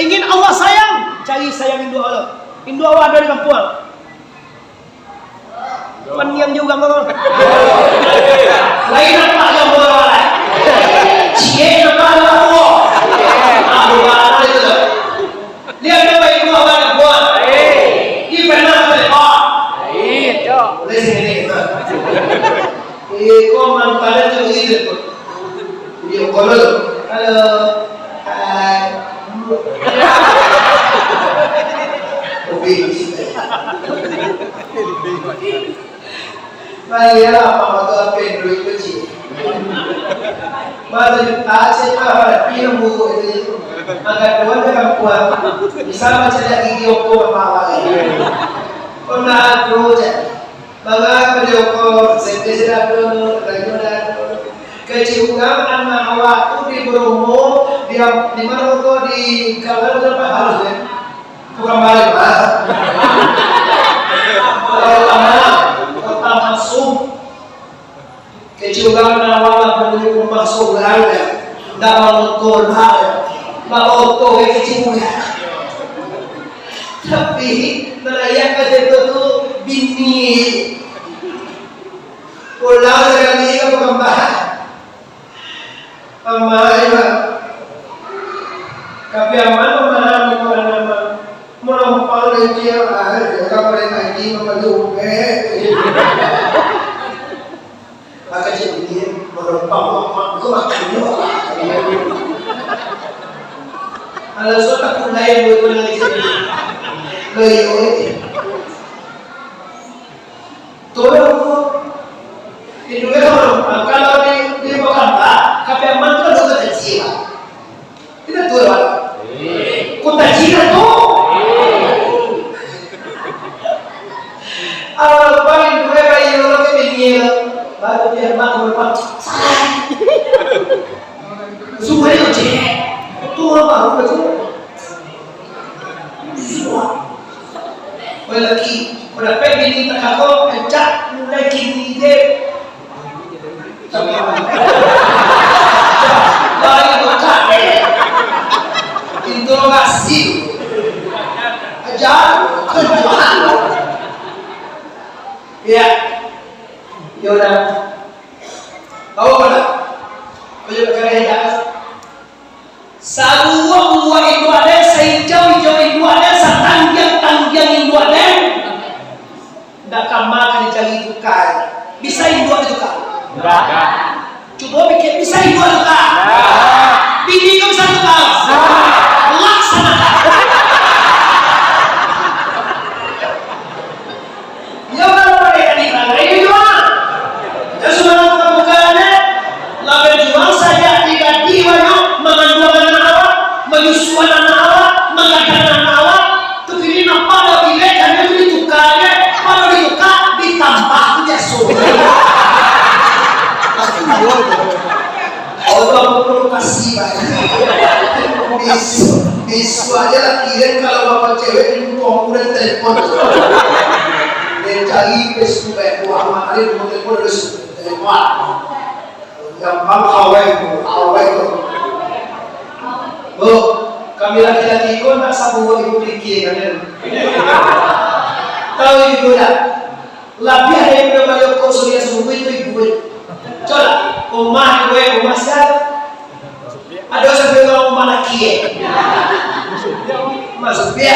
Ingin Allah sayang, cari sayang Hindu Allah. Hindu Allah ada di kampung. Peniang juga ngomong. Lain apa yang boleh? Cie apa Allah? Aduh apa itu? Lihat apa Hindu Allah yang buat. Ini pernah boleh sini kok manfaatnya tuh begitu video call halo Baiklah apa mata pendek kecil mata asyik apa ilmu itu agak dua dengan kuat bisa macam gigi opo apa pernah dulu Baga kejoko sedesra dulu, keciuman anak waktu di Bromo, dia di mana kok di kalau berapa harus ya? Bukan balik pak. Kota masuk, keciuman anak waktu di masuk ada, dalam kota, bawa auto keciuman. Tapi nelayan itu tuh bini pulang dari ini ke Pembahan Pembahan tapi aman Pembahan melompong dari dia kalau mereka ini memeluk maka jadi melompong itu makin kalau sudah mulai mulai tolong itu kalau di Jakarta KPM itu ada kota Cina tidak tahu apa kota Cina tuh awal paling dua kali orang kemudian baru dia makan berapa semua itu cek tuh apa betul lagi udah pengen kita kakak pencak mulai kini deh lagi pencak interogasi ajar kejualan ya yaudah tahu mana baju pakai hijab Sarua itu ada, sehijau-hijau itu ada, setanggiang-tanggiang itu ada. Tidak makan dicari itu kaya. Bisa Hindu itu kaya? Enggak. Coba bikin bisa Hindu itu kaya? Bini kamu bisa itu kaya? Laksanakan. Bisu aja lah kirim kalau bapak cewek itu konkuren telepon. Dan cari Facebook Muhammad Ali mau telepon terus telepon. Gampang awal itu. Bu, kami laki-laki itu tak sabu ibu pikir kan? Tahu ibu tak? Lebih ada yang namanya kau suria semua itu ibu. Coba, rumah siapa? Ada sampai orang mana kie? Masuk dia.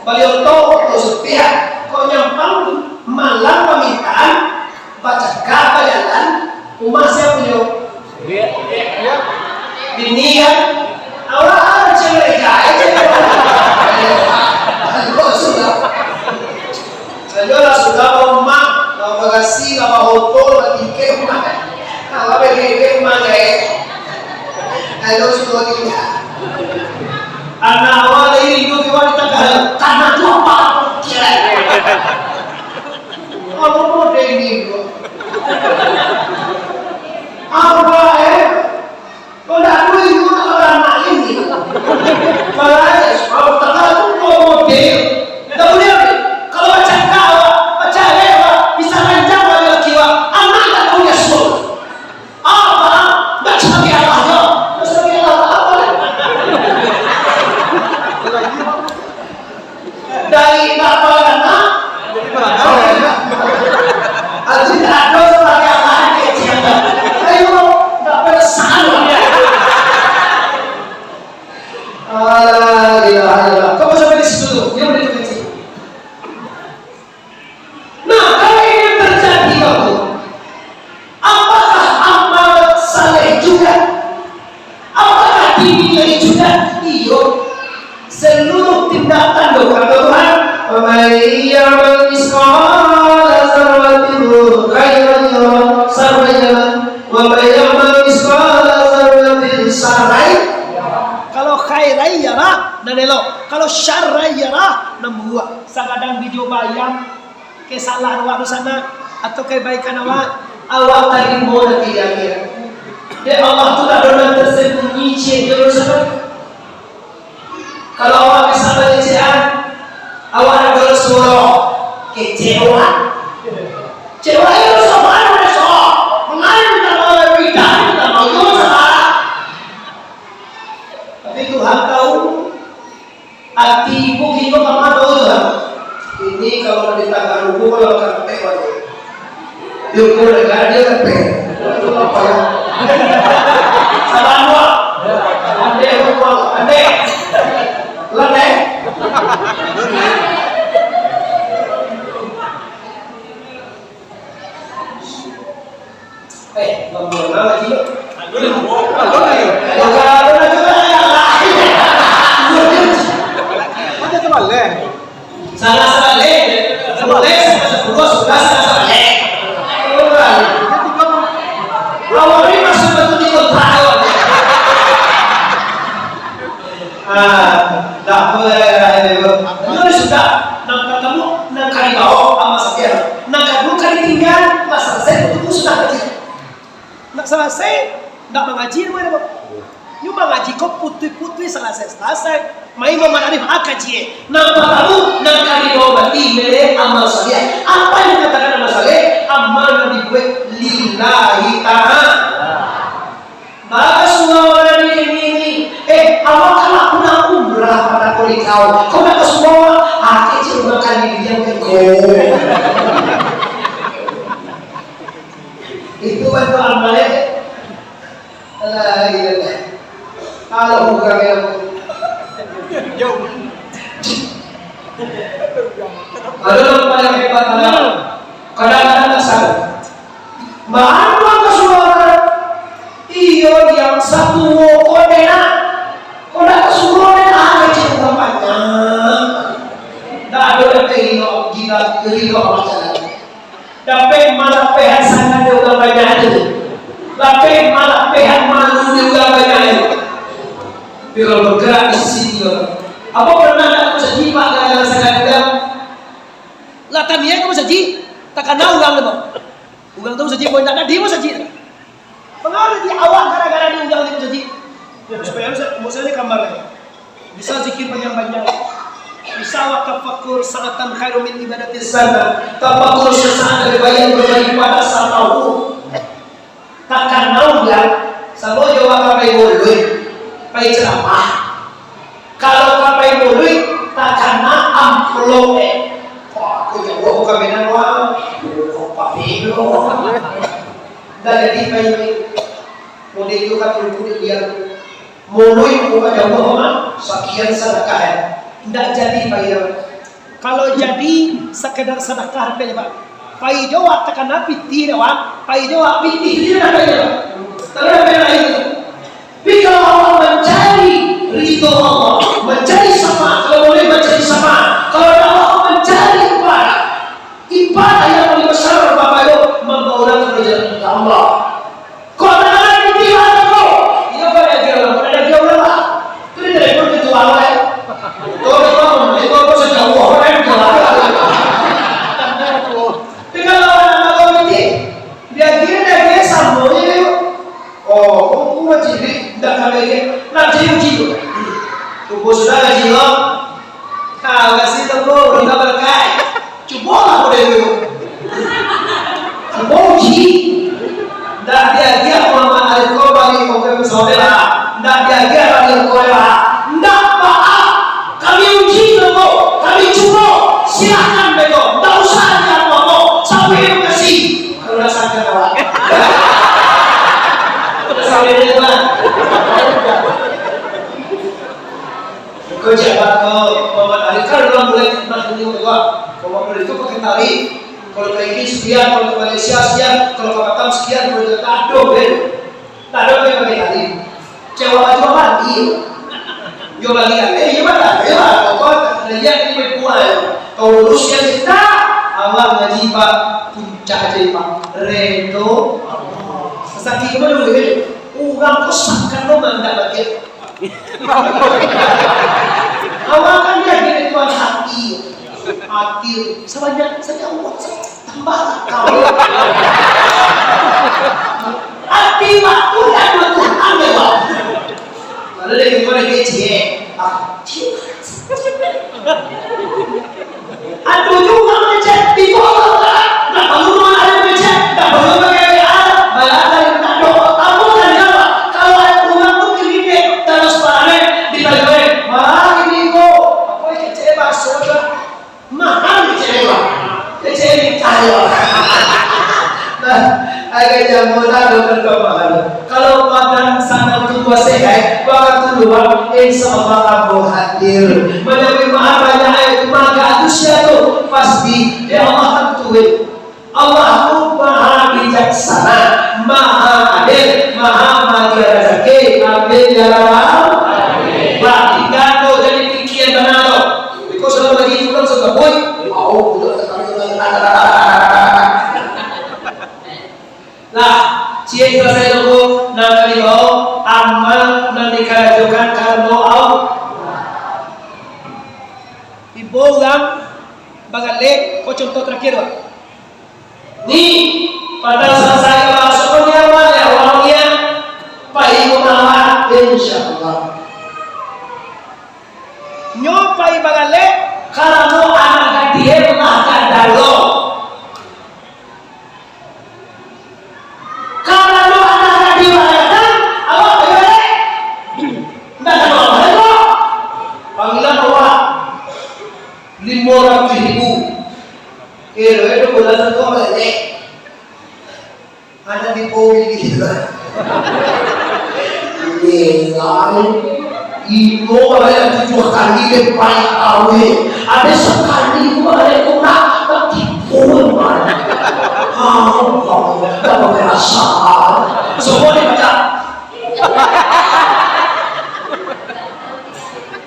Beliau tahu masuk dia. Kau nyampang malam permintaan baca kata jalan. Rumah siapa punya? Bini kan? Awak ada cewek kaya. Saya sudah rumah, mau bagasi, mau hotel, tiket rumah. Kalau pergi rumah ayo sudah dia. Anak awal ini hidup di wanita karena itu apa? Apa mau ini? Apa Kau dah tahu itu orang ini. Kalau kalau tengah itu model. Kemudian kalau macam kau, macam lewa, bisa lanjang pada laki anak tak punya soul. Apa? Tak sebagai apa? Dari apa karena tidak ada sebagai apa kecil. Ayo, tak bersalah. Kamu sampai di situ dulu. Dia boleh kecil. Nah, kalau ini terjadi kamu, apakah amal saleh juga? Apakah dinilai juga? Iyo. Seluruh tindakan doa Tuhan, "Wamayyamal misqala dzarratin khairan yara sarran wamayyamal misqala dzarratin sarran." Kalau khairan yara nanelo, kalau syarran yara nambuat. Sakadang video bayang kesalahan awak sana atau kebaikan awak terima dan tidak kira. Ya Allah tu tak ada tersembunyi cie sana. Kalau awak bisa pelecehan, awak ada suruh kecewa. Kecewa itu sama ada soal. Mengalir kita mau berita, kita mau dosa. Tapi Tuhan tahu hati ibu kita mama tahu Tuhan. Ini kalau ditangkap hukum kalau akan pek wajib. Diukur negara dia kan pek. Itu apa ya? Sabar dua. Ande hukum, ande. Lemah. Lembur lagi. Ada kebalik. Salah sebalik. Sebalik sepuluh sudah salah sebalik. Awal ini masuk betul di kontrak. Dah boleh. Lu sudah nak ketemu nak kali bawa sama saya. Nak ketemu kali tinggal pas selesai itu sudah ngaji. Nak selesai nak mengaji mana bang? You mengaji kau putih selesai. Mai mama Arif akaji. Nak ketemu nak kali bawa berarti mere amal saya. Apa yang dikatakan amal saya? Amal yang dibuat lillahi ta'ala. Bagus semua orang ini. Awak kalau aku nak umrah pada kulikau, kau nak semua hati cuma kali dia bergol. Itu kan amalnya. Iya. Kalau bukan yang jauh. Ada yang paling hebat adalah kadang-kadang tak sadar. Bahan kesuara iyo yang satu kodena kodak kesuara ada cerita banyak. Tak ada yang ino jika ino macam. Dapat malah pehan sana dia udah banyak itu. Dapat malah pehan malu dia udah banyak itu. Bila bergerak di sini apa pernah tak bisa jimat dengan sangat dia? Latamian kamu saji, takkan tahu ulang lepas. Ulang tu saji pun tak ada dia saji. Pengaruh di awal gara-gara diundang di saji. Supaya maksudnya gambarnya. bisa zikir banyak-banyak, bisa tafakur sa'atan khairu min ibadati sana. Tafakur sesaat lebih baik beribadah saat tahu. Takkan mau ya, sama Jawa kapai mulut, pai ceramah. Kalau kapai mulut, takkan amplop. Aku Jawa bukan benar wah, kok papi lo. Dah jadi pai model itu kan mulut dia mulut bukan Jawa mah, sekian sedekah. Tidak jadi pai. Kalau jadi sekedar sedekah apa ya Pak? Pai Jawa takkan napi tidak wah, pai Jawa piti tidak apa ya? Terus apa itu? Bila Allah mencari ridho Allah, mencari sama, kalau boleh mencari sama, kalau Allah mencari ibadah yang paling besar Bapak Ibu membawa ke jalan Allah. Kau tak ada di mana kau? Ia pada dia lah. Itu tidak perlu dijual lah. Kau sejauh orang jual. Dengan lawan ini, dia sambung ini. Oh, aku macam ni, tak kali nak jiu. Tubuh sudah gaji lo. Kau kasih tahu, kita berkai. Cuba lah boleh dulu. Cuba uji. Tak dia Muhammad Al-Qur'an bagi orang saudara. Tak dia bagi orang. Tak apa. Kami uji dulu. Kami cuba. Silakan betul. Tak usah dia apa. Sampai yang kasih. Kalau dah sakit awak. Sampai dia mana? Kau jawab kau Muhammad Ali. Kalau orang boleh nak ini juga. Kalau itu pakai tali, kalau ke Inggris sekian, kalau ke Malaysia sekian, kalau ke Batam sekian, kalau ke Tado, Tado pakai tali. Cewek aja lagi, yo lagi kan? Iya mana? Iya, kau lihat ini berpuas. Kau lulus yang kita, awak ngaji Pak puncak aja Pak. Redo, sakit kemana dulu? Orang kosakan lo manda lagi. Awak kan dia jadi tuan hati. Hati sebanyak saja uang tambah kau. Hati waktu dan waktu ambil waktu. Kalau dia gimana kecil, aduh juga macam di bawah tak perlu mana ada macam, tak perlu pakai malah ada yang tak doa. Kamu kan apa? Kalau rumah tu kiri terus panen di balik, mah ini kok apa yang kecil masuk ke mahal kecil ni kaya. Nah, agak jamu tak berkembang. Kalau badan sana tubuh sehat, badan luar, insyaAllah Abu hadir. Menerima banyak ayat maka usia tu pasti dia Allah tentuin. Allah maha bijaksana, maha adil, maha bagi rezeki. Amin ya rabbal alamin. Berarti kau jadi pikiran benar tu. Kau selalu lagi pulang suka boy. Mau pulang Nah, cie selesai dulu. Nanti kau amal nanti kerajukan kalau au. Ibu ulang bagale. Kau contoh terakhir wah. Nih, pada selesai masuknya mana orangnya pai munawa insyaallah. Nyopai bagale kalau anak dia makan dalo. Kalau anak dia makan, awak bagale. Ndak ada apa-apa. Panggilan awak 500.000. Itu bulan satu balik. Ada di powi gitu. Ibu balik 7 kali depan awe. Ada sekali balik nak tipu mana? Kau tak merasa. Semua dibaca.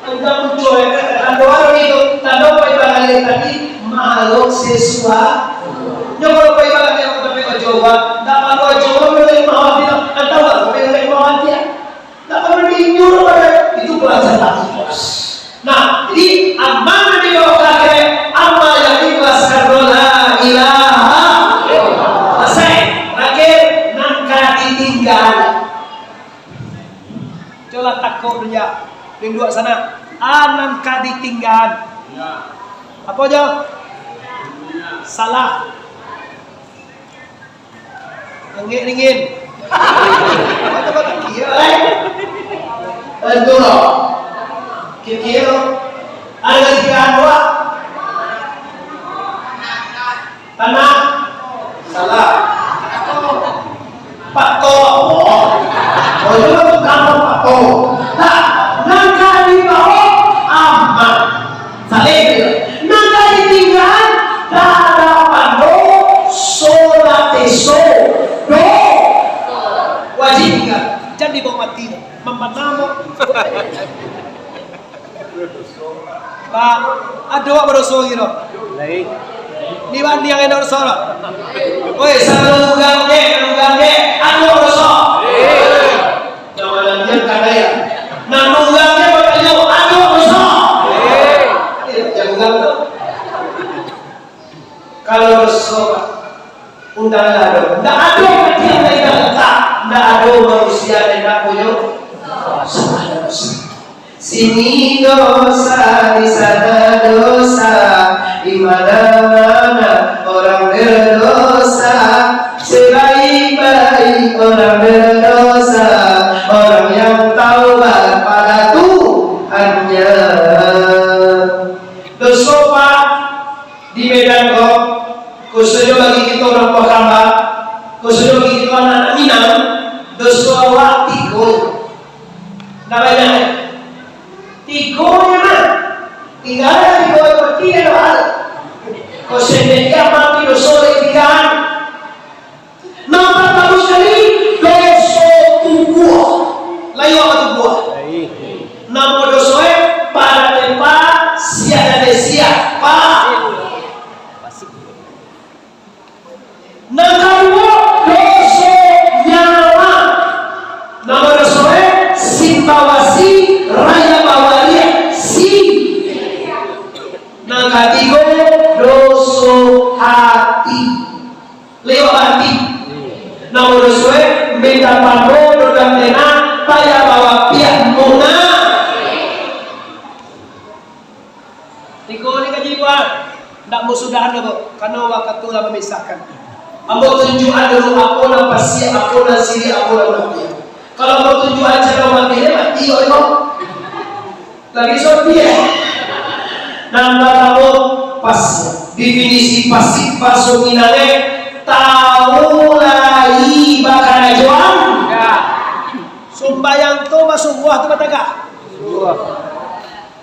Kita muncul ada orang itu tanda balik tadi makhluk sesuatu. Nyoba balik yang kita pergi Jawa, tak malu Jawa boleh mawar dia, atau apa boleh mawar dia. Tak perlu dinyuruh itu belajar lagi bos. Nah, jadi amanah di bawah kaki, amal yang ikhlas karena ilaha. Selesai. Terakhir, nangka ditinggal. Coba takut dia, yang dua sana. anan ka ditinggalan. Apa aja? Salah. Ngin. Apa kata kira? Itu loh. Kira. Ada tiga dua. Tanah. Salah. Pak To. Oh itu kamu Pak To. Nah, nangka di bawah aman. Saling. Nangka ditinggalan hadapan do solateso do wajib tinggal. Jangan dibawa mati. Membanamo. Pak, ada apa dosa gitu? Lain. Ni ba dia yang dosa? Oi, selalu gangge, ada dosa. Jangan dia kadaya. Nanunggange bakal ada dosa. Jangan tu. Kalau dosa undanglah ada. Tidak ada manusia yang tidak letak. Tidak ada manusia yang tidak punya dosa. Sini dosa, di sana dosa, di mana-mana orang berdosa. Sebaik-baik orang berdosa, orang yang taubat pada Tuhannya. Dosa Pak di Medan kok, khususnya bagi kita orang Pakamba, khususnya bagi kita anak Minang, dosa waktu kok. Namanya tigonya mah tinggal di bawah seperti yang ada. Kau sendiri apa pun dosa ikan. Nampak bagus sekali dosa tubuh. Layu apa tubuh? Nama dosa pada tempat siapa siapa. Nama dosa nyawa. Nama dosa simbawasi raya. Katigo doso hati lewat hati. Namun doso minta pano dodam tena payah bawa pihak mona. Tiko ni kajiwan tak musudahan dulu karena waktu lah memisahkan. Ambo tunjukan dulu aku nak pasti aku nak siri aku nak mati. Kalau mau tunjukan cara mati mati yo. Lagi sopiah. Nambah kamu pas definisi pasif pasuminane tahu lagi bakal jual. Sumbayang tu masuk buah tu mataga.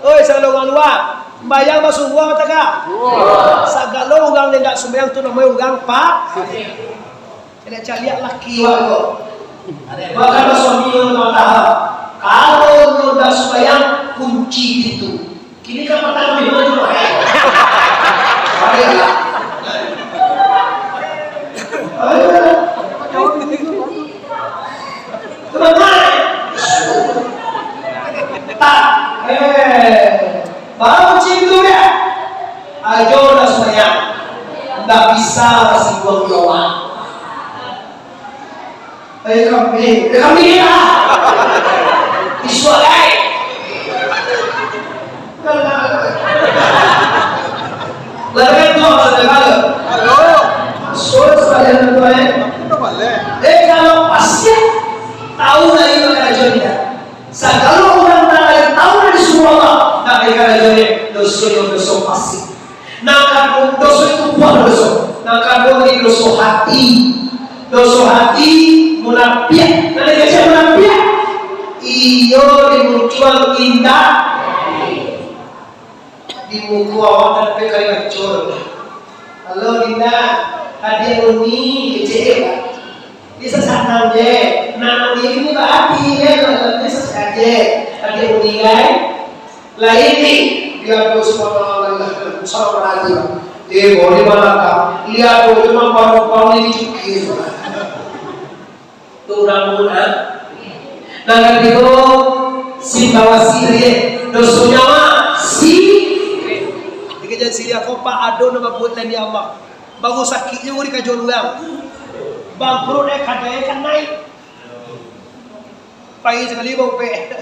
Oi salongan luar. Bayang masuk buah mataga. Sagalo ugang tidak sumbayang tu namanya ugang pak. Tidak caliak laki wako. Bahkan suami yang tahu. Kalau sudah sumbayang kunci itu. Kini kan pertama di mana juga ya? Teman-teman, tak, baru cintu ya. Ayo dah sayang, tak bisa masih buang nyawa. Kambing ya. Disuagai. Lagi tu apa sahaja? Halo. Suara sekalian tuan. Kalau pasti tahu lagi perkara jodohnya. Kalau orang tak lagi tahu dari semua Allah, tak perkara jodohnya dosa pasti. Nak dosa itu bukan dosa. Nak ini dosa hati munafik. Nanti kerja munafik. Iyo dimuncul indah. Di muka awak dan kali macam. Halo Dinda, hadiah uni kecewa. Bisa sanang je, nang ini berarti kalau bisa saja hadiah uni kan. Lain ni dia tu semua orang sama lagi. Dia boleh malaka. Lihat tu cuma paru-paru ni cuci. Tu namun nanti tu si bawa siri dosunya si. Jangan siria kopa ado nama buat lain ya Allah. Baru sakitnya uri kajual uang. Bangkrut kadang kan naik. Pagi sekali bau pe.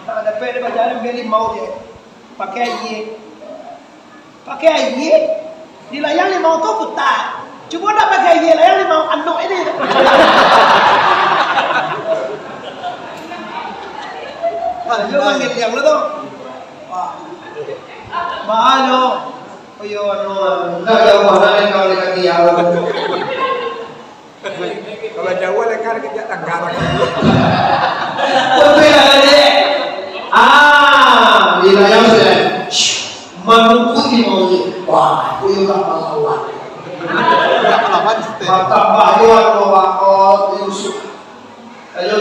Tak ada pe dia bajaran beli mau dia. pakai aye, dilayani mau tuh putar. Cuma udah pakai aye, layani mau anduk ini. Yo manggil yang lu tuh. Mahalo. Ayo enggak jauh mana kalau dekat dia. Kalau jauh lekar kerja tangkar. Betul ada. Wilayah sudah menunggu mau wah, aku juga melawan. Mantap bahaya kalau Yusuf. Ayo,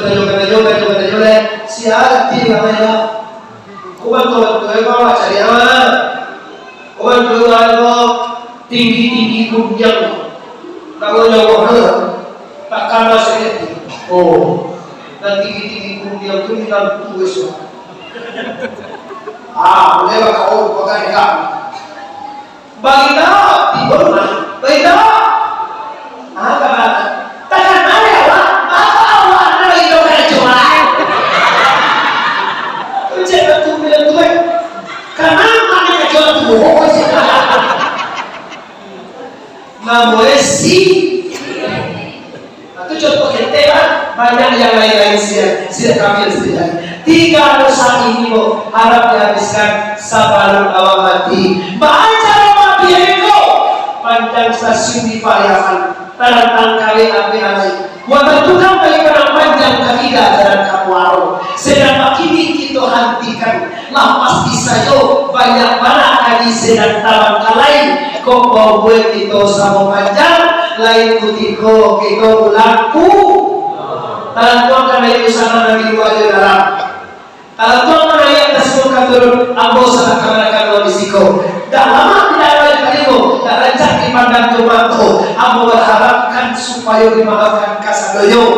siapa namanya? Kuban tuh bawa cari apa? Kuban tuh tinggi kunjang. Kalau jauh tak kalah sedikit. Oh, dan tinggi kunjang itu dalam tubuh semua. Boleh kau pakai enggak? Bagina tidur mana? Bagina. Kata. Tangan mana ya, Pak? Awak ada itu kayak cuma. Cek tu bilang tu kan. Karena mana jual tu bos. Nggak boleh sih. Itu contoh kita kan. Banyak yang lain-lain sih kami sendiri. 3 dosa ini harap dihabiskan sabalun awam mati. Baca mati itu panjang stasiun di Pariaman tentang kali api-api. Buat tentukan bagi panjang kaidah jalan kapuaro. Sedang kini kita hentikan lapas disayo banyak kali sedang taman lain. Kok bau buat kita sama panjang lain putiko kita ulangku. Talantuan karena itu sana Nabi wajah dalam. Talantuan karena yang tersebut turun ambo sana kamerakan logisiko. Dah lama tidak ada kalimu, tak rancak dipandang tumanto. Ambo berharapkan supaya dimaafkan kasadoyo.